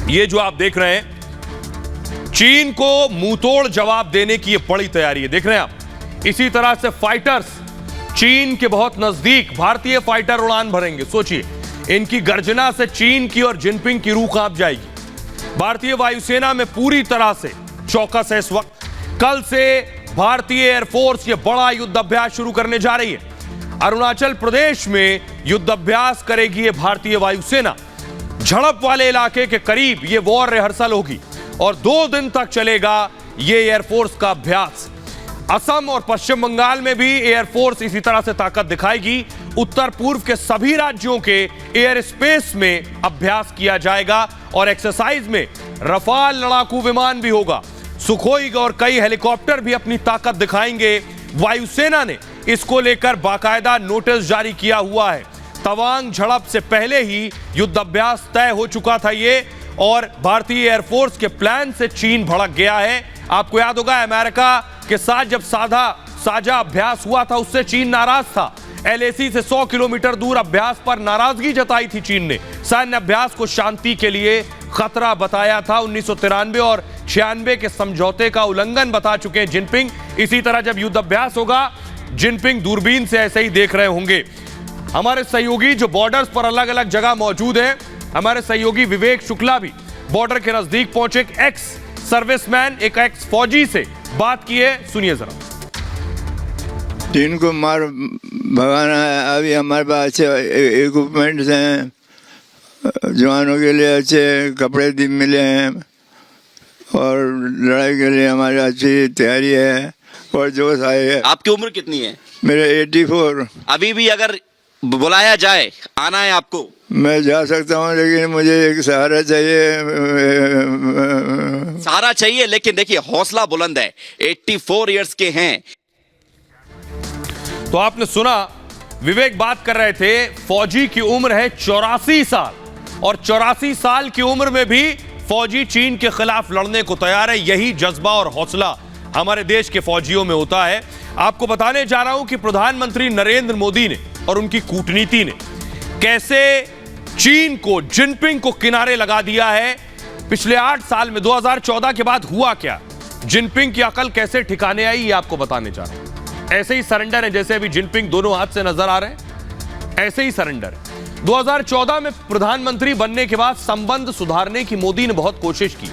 ये जो आप देख रहे हैं, चीन को मुंहतोड़ जवाब देने की ये बड़ी तैयारी है। देख रहे हैं आप, इसी तरह से फाइटर्स चीन के बहुत नजदीक, भारतीय फाइटर उड़ान भरेंगे। सोचिए, इनकी गर्जना से चीन की और जिनपिंग की रूह कांप जाएगी। भारतीय वायुसेना में पूरी तरह से चौकस है इस वक्त। कल से भारतीय एयरफोर्स ये बड़ा युद्ध अभ्यास शुरू करने जा रही है। अरुणाचल प्रदेश में युद्ध अभ्यास करेगी ये भारतीय वायुसेना। झड़प वाले इलाके के करीब ये वॉर रिहर्सल होगी और 2 दिन तक चलेगा ये एयरफोर्स का अभ्यास। असम और पश्चिम बंगाल में भी एयरफोर्स इसी तरह से ताकत दिखाएगी। उत्तर पूर्व के सभी राज्यों के एयर स्पेस में अभ्यास किया जाएगा और एक्सरसाइज में रफाल लड़ाकू विमान भी होगा। सुखोई और कई हेलीकॉप्टर भी अपनी ताकत दिखाएंगे। वायुसेना ने इसको लेकर बाकायदा नोटिस जारी किया हुआ है। तवांग झड़प से पहले ही युद्ध अभ्यास तय हो चुका था ये, और भारतीय एयरफोर्स के प्लान से चीन भड़क गया है। आपको याद होगा, अमेरिका के साथ जब साझा अभ्यास हुआ था उससे चीन नाराज था। LAC से 100 किलोमीटर दूर अभ्यास पर नाराजगी जताई थी चीन ने। सैन्य अभ्यास को शांति के लिए खतरा बताया था। 1993 और 96 के समझौते का उल्लंघन बता चुके हैं जिनपिंग। इसी तरह जब युद्ध अभ्यास होगा, जिनपिंग दूरबीन से ऐसे ही देख रहे होंगे। हमारे सहयोगी जो बॉर्डर्स पर अलग अलग जगह मौजूद हैं, हमारे सहयोगी विवेक शुक्ला भी बॉर्डर के नजदीक पहुंचे। एक एक्स सर्विसमैन, एक एक्स फौजी से बात की है, सुनिए जरा। चीन को मार भगाना है। अभी हमारे पास अच्छे इक्विपमेंट्स हैं, जवानों के लिए अच्छे कपड़े मिले हैं और लड़ाई के लिए हमारी अच्छी तैयारी है और जोश आए है। आपकी उम्र कितनी है? मेरे 84। अभी भी अगर बुलाया जाए, आना है आपको? मैं जा सकता हूँ, लेकिन मुझे एक सहारा चाहिए। सहारा चाहिए, लेकिन देखिए हौसला बुलंद है। 84 इयर्स के हैं। तो आपने सुना, विवेक बात कर रहे थे। फौजी की उम्र है 84 साल और 84 साल की उम्र में भी फौजी चीन के खिलाफ लड़ने को तैयार है। यही जज्बा और हौसला हमारे देश के फौजियों में होता है। आपको बताने जा रहा हूं कि प्रधानमंत्री नरेंद्र मोदी ने और उनकी कूटनीति ने कैसे चीन को, जिनपिंग को किनारे लगा दिया है। पिछले 8 साल में 2014 के बाद हुआ क्या, जिनपिंग की अकल कैसे ठिकाने आई, ये आपको बताने जा रहा हूं। ऐसे ही सरेंडर है जैसे अभी जिनपिंग दोनों हाथ से नजर आ रहे हैं, ऐसे ही सरेंडर है। 2014 में प्रधानमंत्री बनने के बाद संबंध सुधारने की मोदी ने बहुत कोशिश की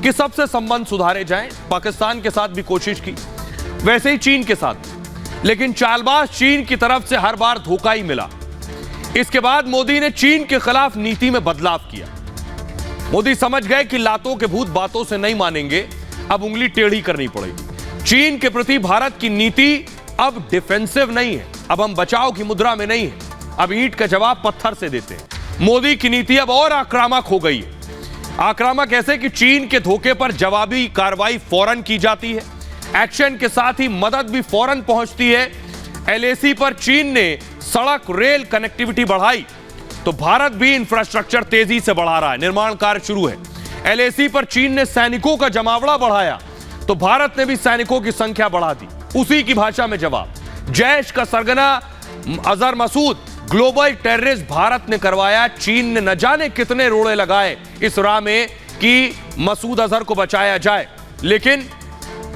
कि सबसे संबंध सुधारे जाएं। पाकिस्तान के साथ भी कोशिश की, वैसे ही चीन के साथ, लेकिन चालबाज चीन की तरफ से हर बार धोखा ही मिला। इसके बाद मोदी ने चीन के खिलाफ नीति में बदलाव किया। मोदी समझ गए कि लातों के भूत बातों से नहीं मानेंगे, अब उंगली टेढ़ी करनी पड़ेगी। चीन के प्रति भारत की नीति अब डिफेंसिव नहीं है, अब हम बचाव की मुद्रा में नहीं है, अब ईंट का जवाब पत्थर से देते हैं। मोदी की नीति अब और आक्रामक हो गई है। आक्रामक ऐसे कि चीन के धोखे पर जवाबी कार्रवाई फौरन की जाती है, एक्शन के साथ ही मदद भी फौरन पहुंचती है। LAC पर चीन ने सड़क रेल कनेक्टिविटी बढ़ाई तो भारत भी इंफ्रास्ट्रक्चर तेजी से बढ़ा रहा है, निर्माण कार्य शुरू है। LAC पर चीन ने सैनिकों का जमावड़ा बढ़ाया तो भारत ने भी सैनिकों की संख्या बढ़ा दी। उसी की भाषा में जवाब। जैश का सरगना अजहर मसूद ग्लोबल टेररिस्ट भारत ने करवाया। चीन ने न जाने कितने रोड़े लगाए इस राह में कि मसूद अजहर को बचाया जाए, लेकिन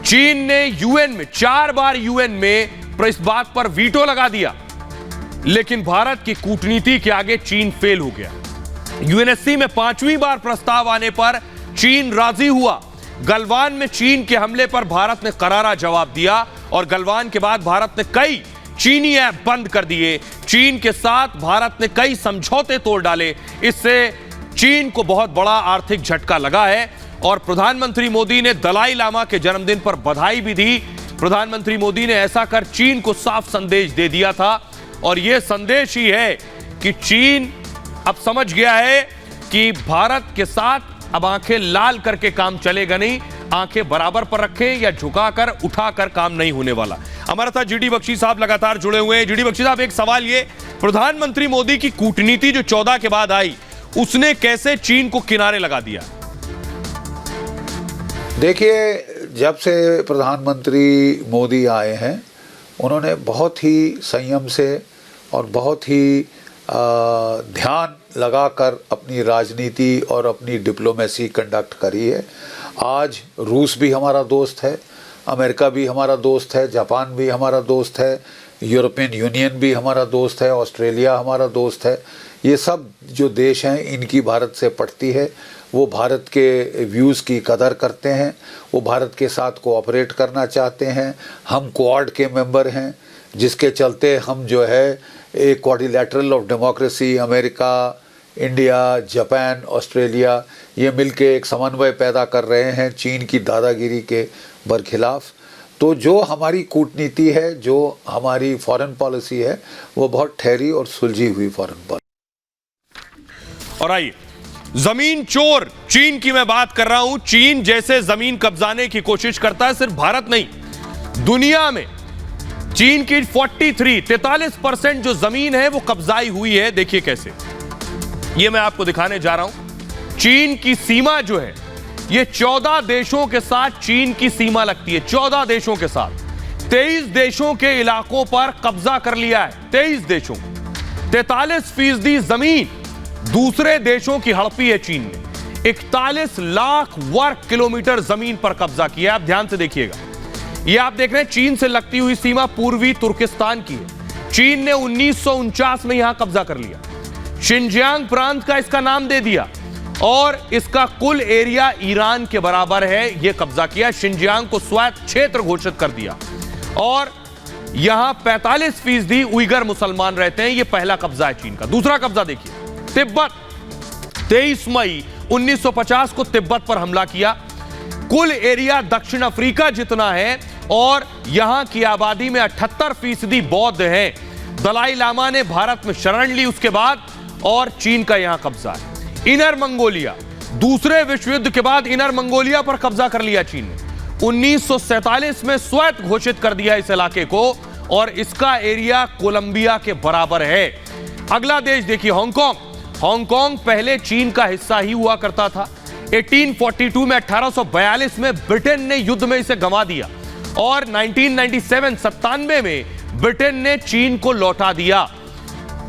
चीन ने यूएन में 4 बार यूएन में इस बात पर वीटो लगा दिया, लेकिन भारत की कूटनीति के आगे चीन फेल हो गया। यूएनएससी में 5वीं बार प्रस्ताव आने पर चीन राजी हुआ। गलवान में चीन के हमले पर भारत ने करारा जवाब दिया और गलवान के बाद भारत ने कई चीनी ऐप बंद कर दिए। चीन के साथ भारत ने कई समझौते तोड़ डाले। इससे चीन को बहुत बड़ा आर्थिक झटका लगा है और प्रधानमंत्री मोदी ने दलाई लामा के जन्मदिन पर बधाई भी दी। प्रधानमंत्री मोदी ने ऐसा कर चीन को साफ संदेश दे दिया था और यह संदेश ही है कि चीन अब समझ गया है कि भारत के साथ अब आंखें लाल करके काम चलेगा नहीं, आंखें बराबर पर रखें या झुकाकर उठाकर काम नहीं होने वाला। हमारा साथ जीडी बख्शी साहब लगातार जुड़े हुए हैं। जीडी बख्शी साहब, एक सवाल ये, प्रधानमंत्री मोदी की कूटनीति जो 14 के बाद आई, उसने कैसे चीन को किनारे लगा दिया? देखिए, जब से प्रधानमंत्री मोदी आए हैं उन्होंने बहुत ही संयम से और बहुत ही ध्यान लगाकर अपनी राजनीति और अपनी डिप्लोमेसी कंडक्ट करी है। आज रूस भी हमारा दोस्त है, अमेरिका भी हमारा दोस्त है, जापान भी हमारा दोस्त है, यूरोपियन यूनियन भी हमारा दोस्त है, ऑस्ट्रेलिया हमारा दोस्त है। ये सब जो देश हैं इनकी भारत से पड़ती है। वो भारत के व्यूज़ की कदर करते हैं, वो भारत के साथ कोऑपरेट करना चाहते हैं। हम क्वाड के मेंबर हैं, जिसके चलते हम जो है एक quadrilateral of democracy, America, India, Japan, Australia, ये मिलके एक समन्वय पैदा कर रहे हैं चीन की दादागिरी के बरखिलाफ। तो जो हमारी कूटनीति है, जो हमारी फॉरेन पॉलिसी है, वो बहुत ठहरी और सुलझी हुई फॉरेन पॉलिसी। और आइए, जमीन चोर चीन की मैं बात कर रहा हूं। चीन जैसे जमीन कब्जाने की कोशिश करता है, सिर्फ भारत नहीं, दुनिया में चीन की 43% जो जमीन है वो कब्जाई हुई है। देखिए कैसे, ये मैं आपको दिखाने जा रहा हूं। चीन की सीमा जो है, ये 14 देशों के साथ चीन की सीमा लगती है। 14 देशों के साथ 23 देशों के इलाकों पर कब्जा कर लिया है। 23 देशों, 43% जमीन दूसरे देशों की हड़पी है चीन ने। 41 लाख वर्ग किलोमीटर जमीन पर कब्जा किया। आप ध्यान से देखिएगा, ये आप देख रहे हैं चीन से लगती हुई सीमा पूर्वी तुर्किस्तान की है। चीन ने 1949 में यहां कब्जा कर लिया, शिनजियांग प्रांत का इसका नाम दे दिया और इसका कुल एरिया ईरान के बराबर है। यह कब्जा किया, शिनजियांग को स्वायत्त क्षेत्र घोषित कर दिया और यहां 45% उइगर मुसलमान रहते हैं। यह पहला कब्जा है चीन का। दूसरा कब्जा देखिए, तिब्बत। 23 मई 1950 को तिब्बत पर हमला किया। कुल एरिया दक्षिण अफ्रीका जितना है और यहां की आबादी में 78% बौद्ध हैं। दलाई लामा ने भारत में शरण ली उसके बाद और चीन का यहां कब्जा है। इनर मंगोलिया, दूसरे विश्व युद्ध के बाद इनर मंगोलिया पर कब्जा कर लिया चीन ने। 1947 में स्वायत्त घोषित कर दिया इस इलाके को और इसका एरिया कोलंबिया के बराबर है। अगला देश देखिए, हांगकांग। हांगकांग पहले चीन का हिस्सा ही हुआ करता था। 1842 में 1842 में ब्रिटेन ने युद्ध में इसे गंवा दिया और 1997 में ब्रिटेन ने चीन को लौटा दिया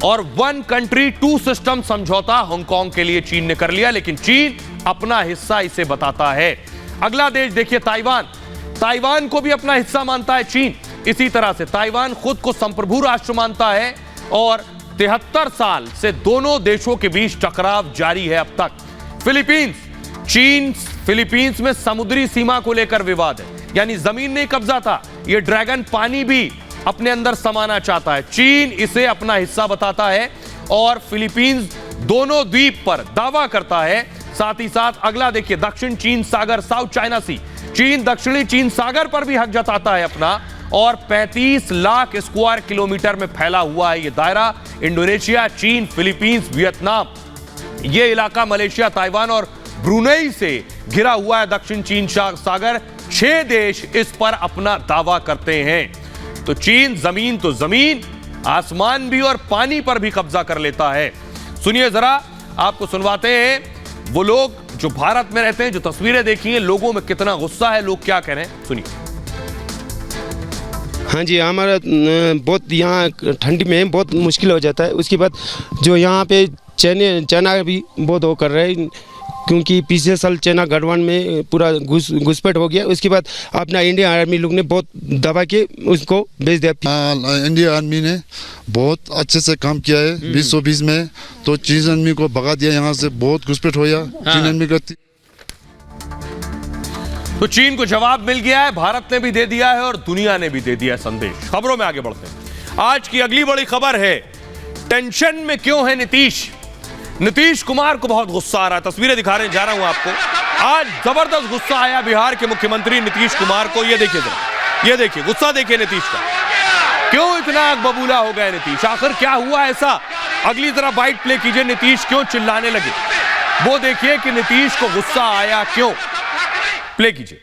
और 1 कंट्री 2 सिस्टम समझौता हांगकांग के लिए चीन ने कर लिया, लेकिन चीन अपना हिस्सा इसे बताता है। अगला देश देखिए, ताइवान। ताइवान को भी अपना हिस्सा मानता है चीन। इसी तरह से ताइवान खुद को संप्रभु राष्ट्र मानता है और 73 साल से दोनों देशों के बीच टकराव जारी है अब तक। फिलीपींस, चीन फिलीपींस में समुद्री सीमा को लेकर विवाद है, यानी जमीन नहीं कब्जा था, यह ड्रैगन पानी भी अपने अंदर समाना चाहता है। चीन इसे अपना हिस्सा बताता है और फिलीपींस दोनों द्वीप पर दावा करता है। साथ ही साथ अगला देखिए, दक्षिण चीन सागर, साउथ चाइना सी। चीन दक्षिणी चीन सागर पर भी हक जताता है अपना और 35 लाख स्क्वायर किलोमीटर में फैला हुआ है यह दायरा। इंडोनेशिया, चीन, फिलीपींस, वियतनाम, यह इलाका मलेशिया, ताइवान और ब्रुनेई से घिरा हुआ है दक्षिण चीन सागर। 6 देश इस पर अपना दावा करते हैं। तो चीन जमीन तो जमीन, आसमान भी और पानी पर भी कब्जा कर लेता है। सुनिए जरा, आपको सुनवाते हैं वो लोग जो भारत में रहते हैं, जो तस्वीरें देखी हैं, लोगों में कितना गुस्सा है, लोग क्या कह रहे हैं, सुनिए। हाँ जी, हमारा बहुत यहाँ ठंडी में बहुत मुश्किल हो जाता है। उसके बाद जो यहाँ पे चाइना भी बहुत वो कर रहे हैं, क्योंकि पिछले साल चाइना गठबंधन में पूरा घुसपैठ हो गया। उसके बाद अपना इंडियन आर्मी लोग ने बहुत दबा के उसको भेज दिया। इंडियन आर्मी ने बहुत अच्छे से काम किया है 2020 में, तो चीन आर्मी को भगा दिया, यहाँ से बहुत घुसपैठ हो गया। चीन आर्मी का तो चीन को जवाब मिल गया है, भारत ने भी दे दिया है और दुनिया ने भी दे दिया है संदेश। खबरों में आगे बढ़ते हैं। आज की अगली बड़ी खबर है, टेंशन में क्यों है नीतीश कुमार को बहुत गुस्सा आ रहा है। तस्वीरें दिखाने जा रहा हूं आपको। आज जबरदस्त गुस्सा आया बिहार के मुख्यमंत्री नीतीश कुमार को। ये देखिए जरा, ये देखिए गुस्सा देखिए नीतीश का। क्यों इतना आग बबूला हो गया नीतीश, आखिर क्या हुआ ऐसा? अगली तरह बाइट प्ले कीजिए, नीतीश क्यों चिल्लाने लगे वो देखिए कि नीतीश को गुस्सा आया क्यों। प्ले कीजिए।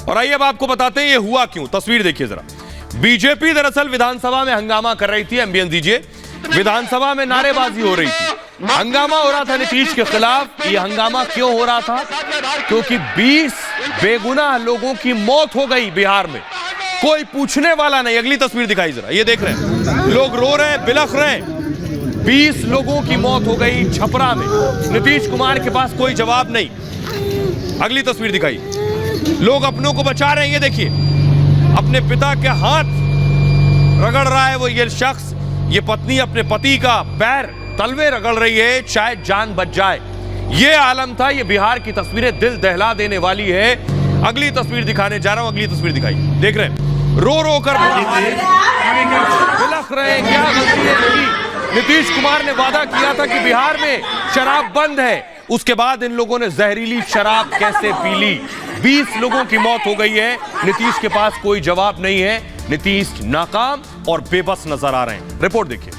और आइए अब आपको बताते हैं ये हुआ क्यों। तस्वीर देखिए जरा। बीजेपी दरअसल विधानसभा में हंगामा कर रही थी। एम्बियंस दीजिए। विधानसभा में नारेबाजी हो रही थी, हंगामा हो रहा था नीतीश के खिलाफ। ये हंगामा क्यों हो रहा था? क्योंकि 20 बेगुनाह लोगों की मौत हो गई बिहार में, कोई पूछने वाला नहीं। अगली तस्वीर दिखाई जरा, ये देख रहे हैं, लोग रो रहे हैं, बिलख रहे हैं। 20 लोगों की मौत हो गई छपरा में, नीतीश कुमार के पास कोई जवाब नहीं। अगली तस्वीर दिखाई, लोग अपनों को बचा रहे हैं। ये देखिए, अपने पिता के हाथ रगड़ रहा है वो ये शख्स। ये पत्नी अपने पति का पैर तलवे रगड़ रही है, शायद जान बच जाए। ये आलम था। ये बिहार की तस्वीरें दिल दहला देने वाली है। अगली तस्वीर दिखाने जा रहा हूं। अगली तस्वीर दिखाई, देख रहे हैं, रो रो कर बिलख रहे हैं। क्या गलती है इनकी? नीतीश कुमार ने वादा किया था कि बिहार में शराब बंद है, उसके बाद इन लोगों ने जहरीली शराब कैसे पी ली। 20 लोगों की मौत हो गई है। नीतीश के पास कोई जवाब नहीं है। नीतीश नाकाम और बेबस नजर आ रहे हैं। रिपोर्ट देखिए।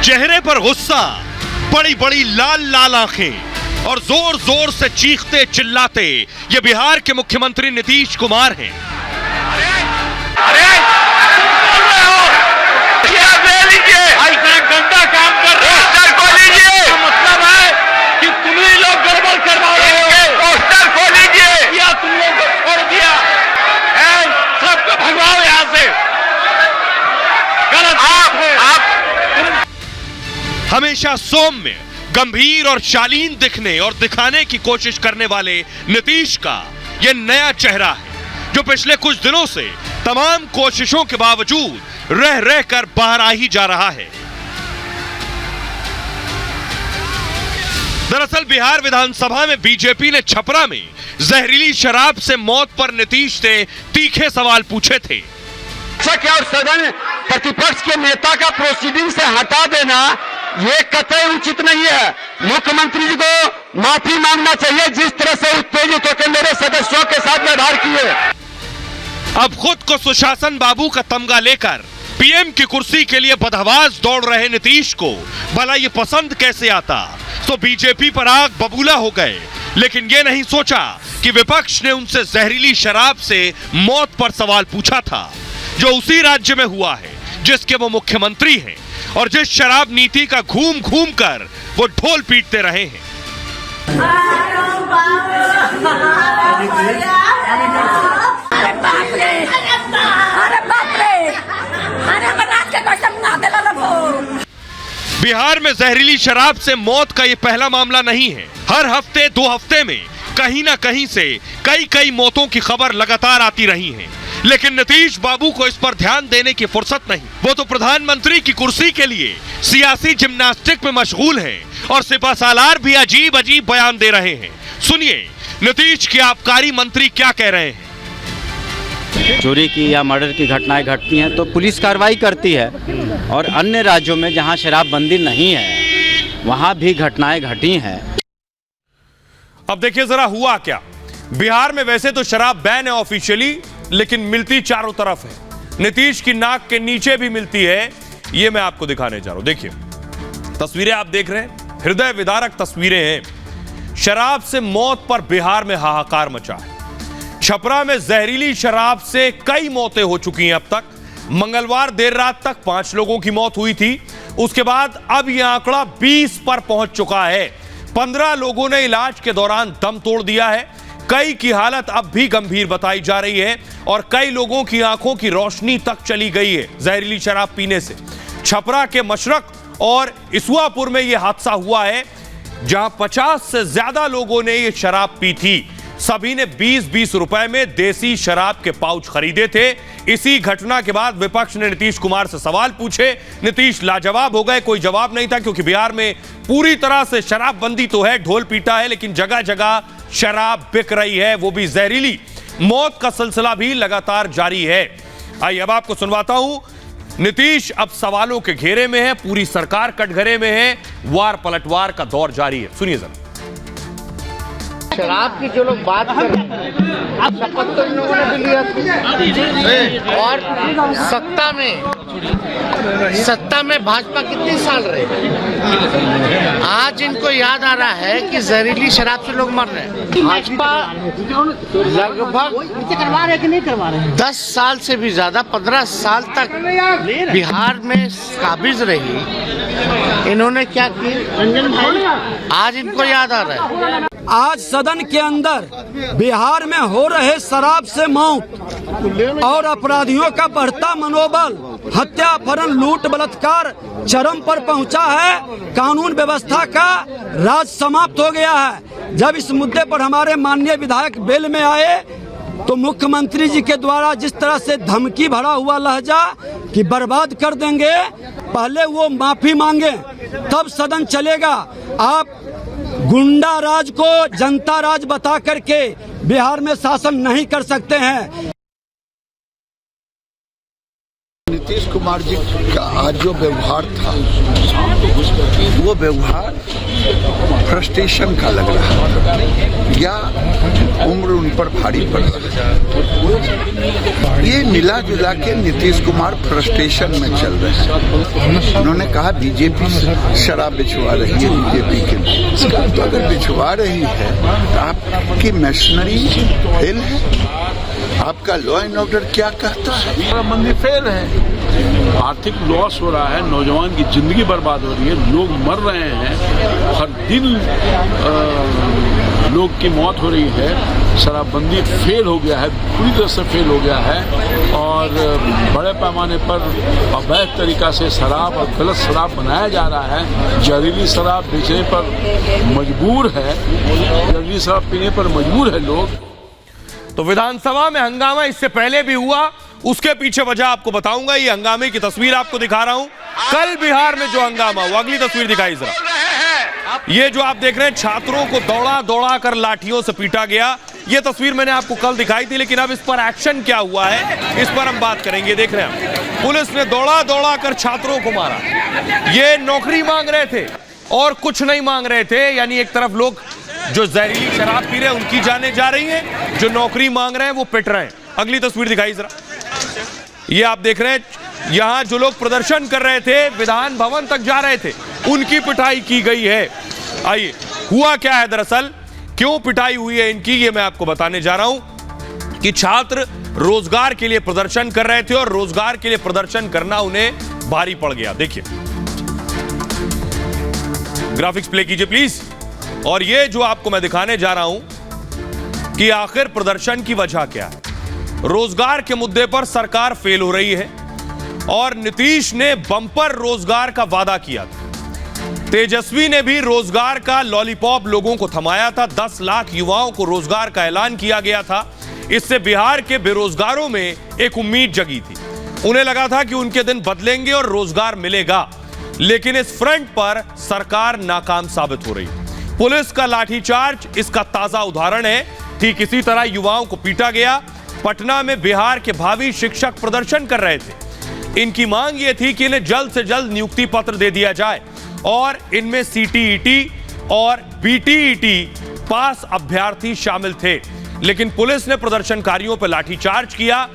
चेहरे पर गुस्सा, बड़ी बड़ी लाल लाल आंखें और जोर जोर से चीखते चिल्लाते ये बिहार के मुख्यमंत्री नीतीश कुमार हैं। गंदा काम कर रहे हैं, मतलब है कि तुम ही लोग गड़बड़ करवा रहे हो। पोस्टर खोलिए या तुम लोग को छोड़ दिया, सबको भगवाओ यहाँ से। गलत आप हमेशा सौम्य, गंभीर और शालीन दिखने और दिखाने की कोशिश करने वाले नीतीश का यह नया चेहरा है, जो पिछले कुछ दिनों से तमाम कोशिशों के बावजूद रह रह कर बाहर आ ही जा रहा है। दरअसल बिहार विधानसभा में बीजेपी ने छपरा में जहरीली शराब से मौत पर नीतीश से तीखे सवाल पूछे थे। क्या और सदन प्रतिपक्ष के नेता का प्रोसीडिंग से हटा देना ये कतई उचित नहीं है। मुख्यमंत्री जी को माफी मांगना चाहिए जिस तरह से उत्तेजित होकर मेरे सदस्यों के साथ व्यवहार किए। अब खुद को सुशासन बाबू का तमगा लेकर पीएम की कुर्सी के लिए बदहवास दौड़ रहे नीतीश को भला ये पसंद कैसे आता? तो बीजेपी पर आग बबूला हो गए, लेकिन ये नहीं सोचा कि विपक्ष ने उनसे जहरीली शराब से मौत पर सवाल पूछा था, जो उसी राज्य में हुआ है जिसके वो मुख्यमंत्री हैं और जिस शराब नीति का घूम घूम कर वो ढोल पीटते रहे हैं। बिहार में जहरीली शराब से मौत का ये पहला मामला नहीं है। हर हफ्ते 2 हफ्ते में कहीं ना कहीं से कई मौतों की खबर लगातार आती रही है, लेकिन नीतीश बाबू को इस पर ध्यान देने की फुर्सत नहीं। वो तो प्रधानमंत्री की कुर्सी के लिए सियासी जिम्नास्टिक में मशगूल हैं और सिपहसालार भी अजीब अजीब बयान दे रहे हैं। सुनिए नीतीश के आबकारी मंत्री क्या कह रहे हैं। चोरी की या मर्डर की घटनाएं घटती हैं तो पुलिस कार्रवाई करती है, और अन्य राज्यों में जहां शराबबंदी नहीं है वहां भी घटनाएं घटी हैं। अब देखिए जरा हुआ क्या। बिहार में वैसे तो शराब बैन है ऑफिशियली, लेकिन मिलती चारों तरफ है। नीतीश की नाक के नीचे भी मिलती है। ये मैं आपको दिखाने जा रहा हूं। देखिए तस्वीरें आप देख रहे हैं, हृदय विदारक तस्वीरें हैं। शराब से मौत पर बिहार में हाहाकार मचा है। छपरा में जहरीली शराब से कई मौतें हो चुकी हैं अब तक। मंगलवार देर रात तक 5 लोगों की मौत हुई थी। उसके बाद अब यह आंकड़ा 20 पर पहुंच चुका है। 15 लोगों ने इलाज के दौरान दम तोड़ दिया है। कई की हालत अब भी गंभीर बताई जा रही है और कई लोगों की आंखों की रोशनी तक चली गई है जहरीली शराब पीने से। छपरा के मशरक और इसुआपुर में यह हादसा हुआ है, जहां 50 से ज्यादा लोगों ने यह शराब पी थी। सभी ने 20-20 रुपए में देसी शराब के पाउच खरीदे थे। इसी घटना के बाद विपक्ष ने नीतीश कुमार से सवाल पूछे। नीतीश लाजवाब हो गए, कोई जवाब नहीं था, क्योंकि बिहार में पूरी तरह से शराबबंदी तो है, ढोल पीटा है, लेकिन जगह जगह शराब बिक रही है, वो भी जहरीली। मौत का सिलसिला भी लगातार जारी है। आइए अब आपको सुनवाता हूं। नीतीश अब सवालों के घेरे में है, पूरी सरकार कटघरे में है, वार पलटवार का दौर जारी है। सुनिए जरा। शराब की जो लोग बात कर रहे हैं, अब शपथ तो इन लोगों ने भी लिया था, और सत्ता में भाजपा कितने साल रहे। आज इनको याद आ रहा है कि जहरीली शराब से लोग मर रहे हैं। भाजपा लगभग करवा रहे कि नहीं करवा रहे, 10 साल से भी ज्यादा, 15 साल तक बिहार में काबिज रही। इन्होंने क्या किया, आज इनको याद आ रहा है। आज सदन के अंदर बिहार में हो रहे शराब से मौत और अपराधियों का बढ़ता मनोबल, हत्या, अपहरण, लूट, बलात्कार चरम पर पहुंचा है। कानून व्यवस्था का राज समाप्त हो गया है। जब इस मुद्दे पर हमारे माननीय विधायक बेल में आए तो मुख्यमंत्री जी के द्वारा जिस तरह से धमकी भरा हुआ लहजा कि बर्बाद कर देंगे, पहले वो माफी मांगे तब सदन चलेगा। आप गुंडा राज को जनता राज बता करके बिहार में शासन नहीं कर सकते हैं। नीतीश कुमार जी का आज जो व्यवहार था, वो व्यवहार फ्रस्ट्रेशन का लग रहा है या उम्र उन पर भारी पड़ रहा है। ये मिला जुला के नीतीश कुमार फ्रस्ट्रेशन में चल रहे हैं। उन्होंने कहा बीजेपी शराब बिछवा रही है, बीजेपी के लिए। तो अगर बिछवा रही है तो आपकी मशीनरी फेल है, आपका लॉ एंड ऑर्डर क्या कहता है? शराबबंदी फेल है, आर्थिक लॉस हो रहा है, नौजवान की जिंदगी बर्बाद हो रही है, लोग मर रहे हैं, हर दिन लोग की मौत हो रही है। शराबबंदी फेल हो गया है, पूरी तरह से फेल हो गया है, और बड़े पैमाने पर अवैध तरीका से शराब और गलत शराब बनाया जा रहा है। जहरीली शराब बेचने पर मजबूर है, जहरीली शराब पीने पर मजबूर है लोग। तो विधानसभा में हंगामा इससे पहले भी हुआ, उसके पीछे वजह आपको बताऊंगा। ये हंगामे की तस्वीर आपको दिखा रहा हूं। कल बिहार में जो हंगामा हुआ, अगली तस्वीर दिखाई जरा। ये जो आप देख रहे हैं, छात्रों को दौड़ा दौड़ा कर लाठियों से पीटा गया। ये तस्वीर मैंने आपको कल दिखाई थी, लेकिन अब इस पर एक्शन क्या हुआ है, इस पर हम बात करेंगे। देख रहे हैं पुलिस ने दौड़ा दौड़ा कर छात्रों को मारा। ये नौकरी मांग रहे थे और कुछ नहीं मांग रहे थे। यानी एक तरफ लोग जो जहरीली शराब पी रहे हैं उनकी जानें जा रही हैं, जो नौकरी मांग रहे हैं वो पिट रहे हैं। अगली तस्वीर दिखाई जरा। ये आप देख रहे हैं, यहां जो लोग प्रदर्शन कर रहे थे, विधान भवन तक जा रहे थे, उनकी पिटाई की गई है। आइए हुआ क्या है दरअसल, क्यों पिटाई हुई है इनकी, ये मैं आपको बताने जा रहा हूं। कि छात्र रोजगार के लिए प्रदर्शन कर रहे थे और रोजगार के लिए प्रदर्शन करना उन्हें भारी पड़ गया। देखिए ग्राफिक्स प्ले कीजिए प्लीज। और ये जो आपको मैं दिखाने जा रहा हूं कि आखिर प्रदर्शन की वजह क्या है। रोजगार के मुद्दे पर सरकार फेल हो रही है और नीतीश ने बम्पर रोजगार का वादा किया था। तेजस्वी ने भी रोजगार का लॉलीपॉप लोगों को थमाया था। 10 लाख युवाओं को रोजगार का ऐलान किया गया था। इससे बिहार के बेरोजगारों में एक उम्मीद जगी थी। उन्हें लगा था कि उनके दिन बदलेंगे और रोजगार मिलेगा, लेकिन इस फ्रंट पर सरकार नाकाम साबित हो रही। पुलिस का लाठीचार्ज इसका ताजा उदाहरण है। ठीक इसी तरह युवाओं को पीटा गया। पटना में बिहार के भावी शिक्षक प्रदर्शन कर रहे थे। इनकी मांग यह थी कि इन्हें जल्द से जल्द नियुक्ति पत्र दे दिया जाए और इनमें सीटीईटी और बीटीईटी पास अभ्यर्थी शामिल थे, लेकिन पुलिस ने प्रदर्शनकारियों पर लाठीचार्ज किया।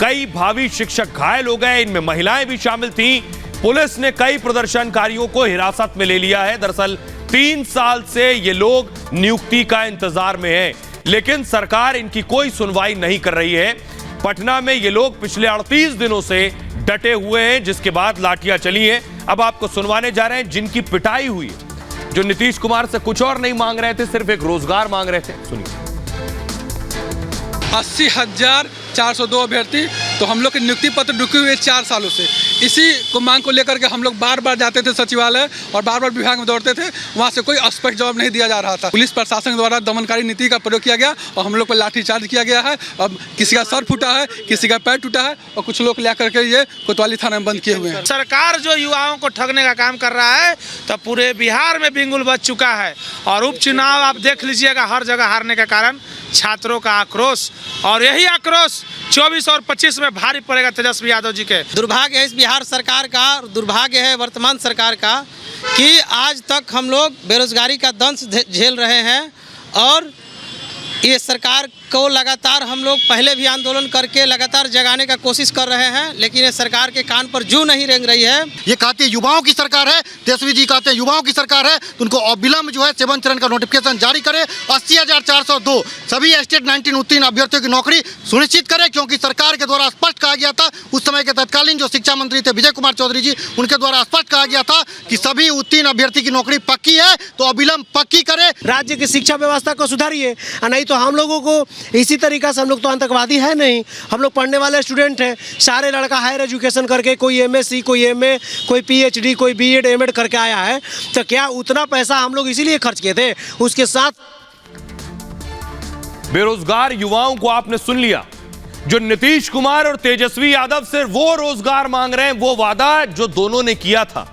कई भावी शिक्षक घायल हो गए, इनमें महिलाएं भी शामिल थीं। पुलिस ने कई प्रदर्शनकारियों को हिरासत में ले लिया है। दरअसल 3 साल से ये लोग नियुक्ति का इंतजार में हैं, लेकिन सरकार इनकी कोई सुनवाई नहीं कर रही है। पटना में ये लोग पिछले 38 दिनों से डटे हुए हैं, जिसके बाद लाठियां चली हैं। अब आपको सुनवाने जा रहे हैं जिनकी पिटाई हुई है, जो नीतीश कुमार से कुछ और नहीं मांग रहे थे, सिर्फ एक रोजगार मांग रहे थे। सुनिए। 80,402 अभ्यर्थी, तो हम लोग के नियुक्ति पत्र रुके हुए 4 सालों से। इसी को मांग को लेकर के हम लोग बार बार जाते थे सचिवालय और बार बार विभाग में दौड़ते थे, वहां से कोई स्पष्ट जवाब नहीं दिया जा रहा था। पुलिस प्रशासन द्वारा दमनकारी नीति का प्रयोग किया गया और हम लोग पर लाठीचार्ज किया गया है। अब किसी का सर फूटा है, किसी का पैर टूटा है और कुछ लोग ला करके ये कोतवाली थाना में बंद किए हुए हैं। सरकार जो युवाओं को ठगने का काम कर रहा है, तो पूरे बिहार में बिंगुल बच चुका है। और उपचुनाव आप देख लीजिएगा, हर जगह हारने के कारण छात्रों का आक्रोश, और यही आक्रोश 24 और 25 में भारी पड़ेगा तेजस्वी यादव जी के। दुर्भाग्य है इस बिहार सरकार का, दुर्भाग्य है वर्तमान सरकार का कि आज तक हम लोग बेरोजगारी का दंश झेल रहे हैं। और ये सरकार को लगातार हम लोग पहले भी आंदोलन करके लगातार जगाने का कोशिश कर रहे हैं, लेकिन ये सरकार के कान पर जू नहीं रेंग रही है। ये कहते हैं युवाओं की सरकार है, तेजस्वी जी कहते हैं युवाओं की सरकार है, तो उनको अविलंब जो है 7 चरण का नोटिफिकेशन जारी करे। 80,402 सभी स्टेट 19 उत्तीर्ण अभ्यर्थियों की नौकरी सुनिश्चित करे, क्योंकि सरकार के द्वारा स्पष्ट कहा गया था, उस समय के तत्कालीन जो शिक्षा मंत्री थे विजय कुमार चौधरी जी, उनके द्वारा स्पष्ट कहा गया था कि सभी उत्तीर्ण अभ्यर्थी की नौकरी पक्की है, तो अविलंब पक्की करे। राज्य की शिक्षा व्यवस्था को सुधारिए, नहीं तो हम लोगों को इसी तरीका से, हम लोग तो आतंकवादी है नहीं, हम लोग पढ़ने वाले स्टूडेंट हैं। सारे लड़का हायर एजुकेशन करके कोई MSc, कोई MA, कोई PhD, कोई B.Ed, M.Ed करके आया है, तो क्या उतना पैसा हम लोग इसीलिए खर्च किए थे? उसके साथ बेरोजगार युवाओं को आपने सुन लिया। जो नीतीश कुमार और तेजस्वी यादव से वो रोजगार मांग रहे हैं, वो वादा जो दोनों ने किया था।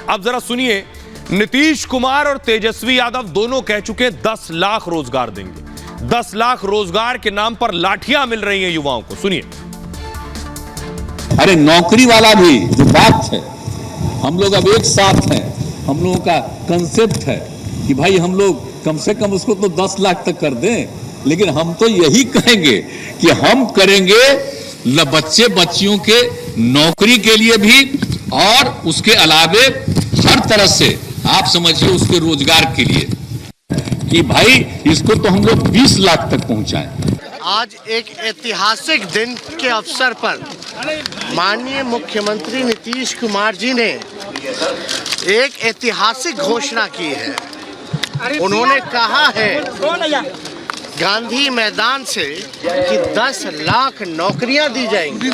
अब जरा सुनिए, नीतीश कुमार और तेजस्वी यादव दोनों कह चुके 10 लाख रोजगार देंगे। 10 लाख रोजगार के नाम पर लाठियां मिल रही हैं युवाओं को। सुनिए। अरे नौकरी वाला भी जो बात है, हम लोग अब एक साथ हैं। हम लोगों का कंसेप्ट है कि भाई हम लोग कम से कम उसको तो 10 लाख तक कर दें, लेकिन हम तो यही कहेंगे कि हम करेंगे बच्चे बच्चियों के नौकरी के लिए भी, और उसके अलावे हर तरह से आप समझिए उसके रोजगार के लिए, कि भाई इसको तो हम लोग 20 लाख तक पहुंचाएं। आज एक ऐतिहासिक दिन के अवसर पर माननीय मुख्यमंत्री नीतीश कुमार जी ने एक ऐतिहासिक घोषणा की है। उन्होंने कहा है गांधी मैदान से कि 10 लाख नौकरियां दी जाएंगी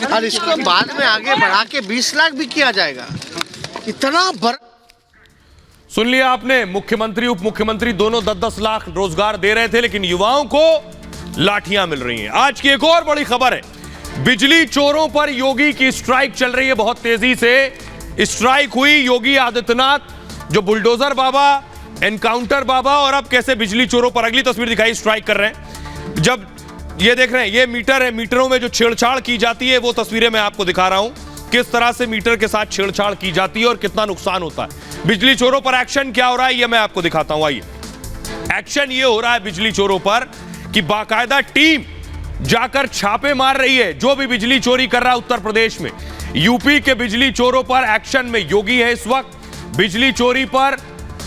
और इसको बाद में आगे बढ़ा के 20 लाख भी किया जाएगा। इतना बड़ा सुन लिया आपने, मुख्यमंत्री उप मुख्यमंत्री दोनों 10-10 लाख रोजगार दे रहे थे, लेकिन युवाओं को लाठियां मिल रही हैं। आज की एक और बड़ी खबर है, बिजली चोरों पर योगी की स्ट्राइक चल रही है। बहुत तेजी से स्ट्राइक हुई। योगी आदित्यनाथ जो बुलडोजर बाबा, एनकाउंटर बाबा, और अब कैसे बिजली चोरों पर, अगली तस्वीर दिखाई, स्ट्राइक कर रहे हैं। जब ये देख रहे हैं, ये मीटर है, मीटरों में जो छेड़छाड़ की जाती है वो तस्वीरें मैं आपको दिखा रहा हूं, किस तरह से मीटर के साथ छेड़छाड़ की जाती है और कितना नुकसान होता है। बिजली चोरों पर एक्शन क्या हो रहा है ये मैं आपको दिखाता हूं। आइए, एक्शन ये हो रहा है बिजली चोरों पर कि बाकायदा टीम जाकर छापे मार रही है जो भी बिजली चोरी कर रहा है उत्तर प्रदेश में। यूपी के बिजली चोरों पर एक्शन में योगी है इस वक्त। बिजली चोरी पर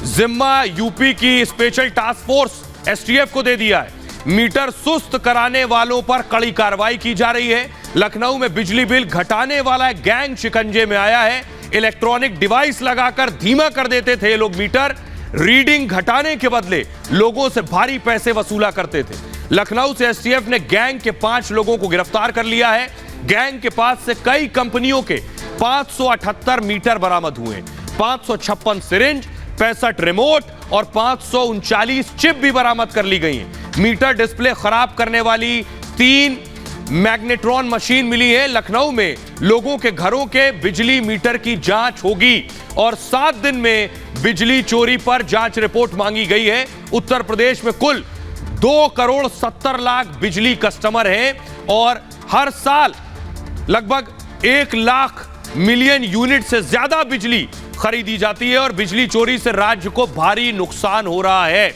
जिम्मा यूपी की स्पेशल टास्क फोर्स STF को दे दिया है। मीटर सुस्त कराने वालों पर कड़ी कार्रवाई की जा रही है। लखनऊ में बिजली बिल घटाने वाला गैंग शिकंजे में आया है। इलेक्ट्रॉनिक डिवाइस लगाकर धीमा कर देते थे लोग मीटर, रीडिंग घटाने के बदले लोगों से भारी पैसे वसूला करते थे। लखनऊ से STF ने गैंग के 5 लोगों को गिरफ्तार कर लिया है। गैंग के पास से कई कंपनियों के 578 मीटर बरामद हुए, 556 सिरिंज, 65 रिमोट और 539 चिप भी बरामद कर ली गई हैं। मीटर डिस्प्ले खराब करने वाली 3 मैग्नेट्रॉन मशीन मिली है। लखनऊ में लोगों के घरों के बिजली मीटर की जांच होगी और 7 दिन में बिजली चोरी पर जांच रिपोर्ट मांगी गई है। उत्तर प्रदेश में कुल 2 करोड़ 70 लाख बिजली कस्टमर हैं और हर साल लगभग 1 लाख मिलियन यूनिट से ज्यादा बिजली खरीदी जाती है और बिजली चोरी से राज्य को भारी नुकसान हो रहा है।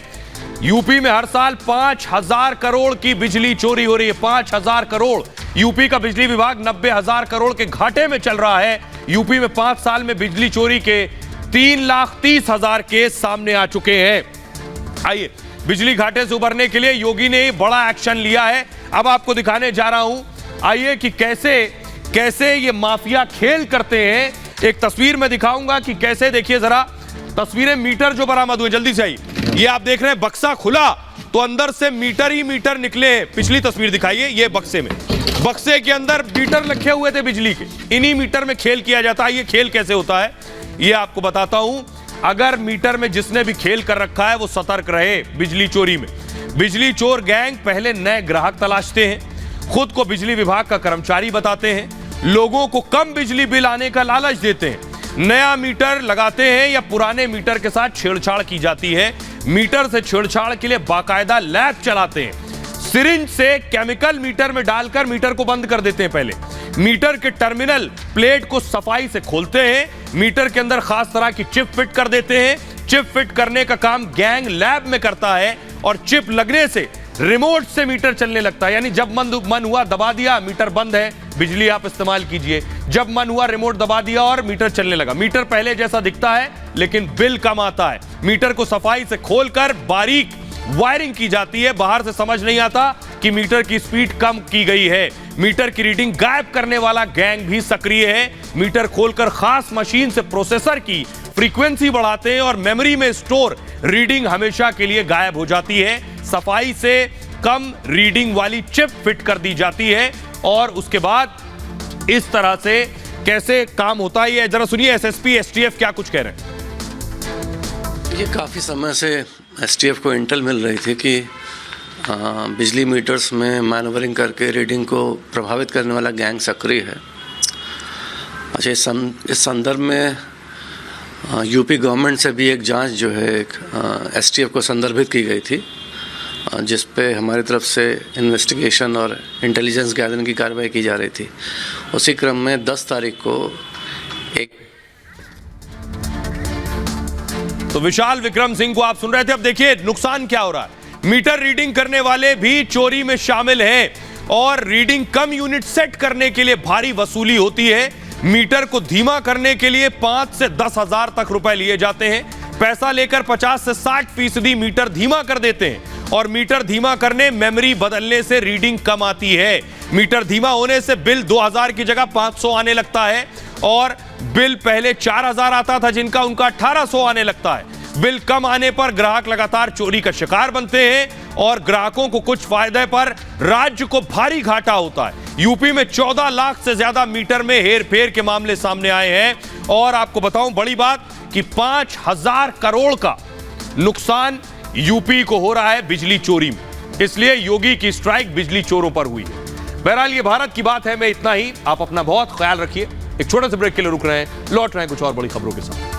यूपी में हर साल 5000 करोड़ की बिजली चोरी हो रही है। 5000 करोड़। यूपी का बिजली विभाग 90,000 करोड़ के घाटे में चल रहा है। यूपी में 5 साल में बिजली चोरी के 3,30,000 केस सामने आ चुके हैं। आइए, बिजली घाटे से उबरने के लिए योगी ने बड़ा एक्शन लिया है। अब आपको दिखाने जा रहा हूं, आइए, कि कैसे ये माफिया खेल करते हैं। एक तस्वीर में दिखाऊंगा कि कैसे, देखिए जरा तस्वीरें, मीटर जो बरामद हुए, जल्दी से आइए। ये आप देख रहे हैं, बक्सा खुला तो अंदर से मीटर ही मीटर निकले। पिछली तस्वीर दिखाइए, ये बक्से में, बक्से के अंदर मीटर रखे हुए थे बिजली के। इन्हीं मीटर में खेल किया जाता है। ये खेल कैसे होता है ये आपको बताता हूं। अगर मीटर में जिसने भी खेल कर रखा है वो सतर्क रहे बिजली चोरी में। बिजली चोर गैंग पहले नए ग्राहक तलाशते हैं, खुद को बिजली विभाग का कर्मचारी बताते हैं, लोगों को कम बिजली बिल आने का लालच देते हैं, नया मीटर लगाते हैं या पुराने मीटर के साथ छेड़छाड़ की जाती है। मीटर से छेड़छाड़ के लिए बाकायदा लैब चलाते हैं। सिरिंज से केमिकल मीटर में डालकर मीटर को बंद कर देते हैं। पहले मीटर के टर्मिनल प्लेट को सफाई से खोलते हैं, मीटर के अंदर खास तरह की चिप फिट कर देते हैं। चिप फिट करने का काम गैंग लैब में करता है और चिप लगने से रिमोट से मीटर चलने लगता है। यानी जब मन हुआ दबा दिया, मीटर बंद है, बिजली आप इस्तेमाल कीजिए। जब मन हुआ रिमोट दबा दिया और मीटर चलने लगा। मीटर पहले जैसा दिखता है लेकिन बिल कम आता है। मीटर को सफाई से खोलकर बारीक वायरिंग की जाती है। बाहर से समझ नहीं आता कि मीटर की स्पीड कम की गई है। मीटर की रीडिंग गायब करने वाला गैंग भी सक्रिय है। मीटर खोलकर खास मशीन से प्रोसेसर की फ्रीक्वेंसी बढ़ाते हैं और मेमोरी में स्टोर रीडिंग हमेशा के लिए गायब हो जाती है। सफाई से कम रीडिंग वाली चिप फिट कर दी जाती है और उसके बाद इस तरह से कैसे काम होता है ये जरा सुनिए। एसएसपी एसटीएफ क्या कुछ कह रहे हैं। ये काफ़ी समय से एसटीएफ को इंटेल मिल रही थी कि बिजली मीटर्स में मैनूवरिंग करके रीडिंग को प्रभावित करने वाला गैंग सक्रिय है। अच्छा, इस संदर्भ में यूपी गवर्नमेंट से भी एक जांच जो है एसटीएफ को संदर्भित की गई थी, जिस पे हमारी तरफ से इन्वेस्टिगेशन और इंटेलिजेंस गैदरिंग की कार्रवाई की जा रही थी। उसी क्रम में 10 तारीख को एक तो विशाल विक्रम सिंह को आप सुन रहे थे। अब देखिए नुकसान क्या हो रहा है। मीटर रीडिंग करने वाले भी चोरी में शामिल हैं और रीडिंग कम यूनिट सेट करने के लिए भारी वसूली होती है। मीटर को धीमा करने के लिए 5 से 10 हजार तक रुपए लिए जाते हैं। पैसा लेकर 50 से 60% मीटर धीमा कर देते हैं और मीटर धीमा करने, मेमोरी बदलने से रीडिंग कम आती है। मीटर धीमा होने से बिल 2000 की जगह 500 आने लगता है और बिल पहले 4000 आता था जिनका, उनका 1800 आने लगता है। बिल कम आने पर ग्राहक लगातार चोरी का शिकार बनते हैं और ग्राहकों को कुछ फायदे पर राज्य को भारी घाटा होता है। यूपी में 14 लाख से ज्यादा मीटर में हेरफेर के मामले सामने आए हैं और आपको बताऊं बड़ी बात कि 5000 करोड़ का नुकसान यूपी को हो रहा है बिजली चोरी में। इसलिए योगी की स्ट्राइक बिजली चोरों पर हुई है। बहरहाल ये भारत की बात है। मैं इतना ही, आप अपना बहुत ख्याल रखिए। एक छोटे से ब्रेक के लिए रुक रहे हैं, लौट रहे हैं कुछ और बड़ी खबरों के साथ।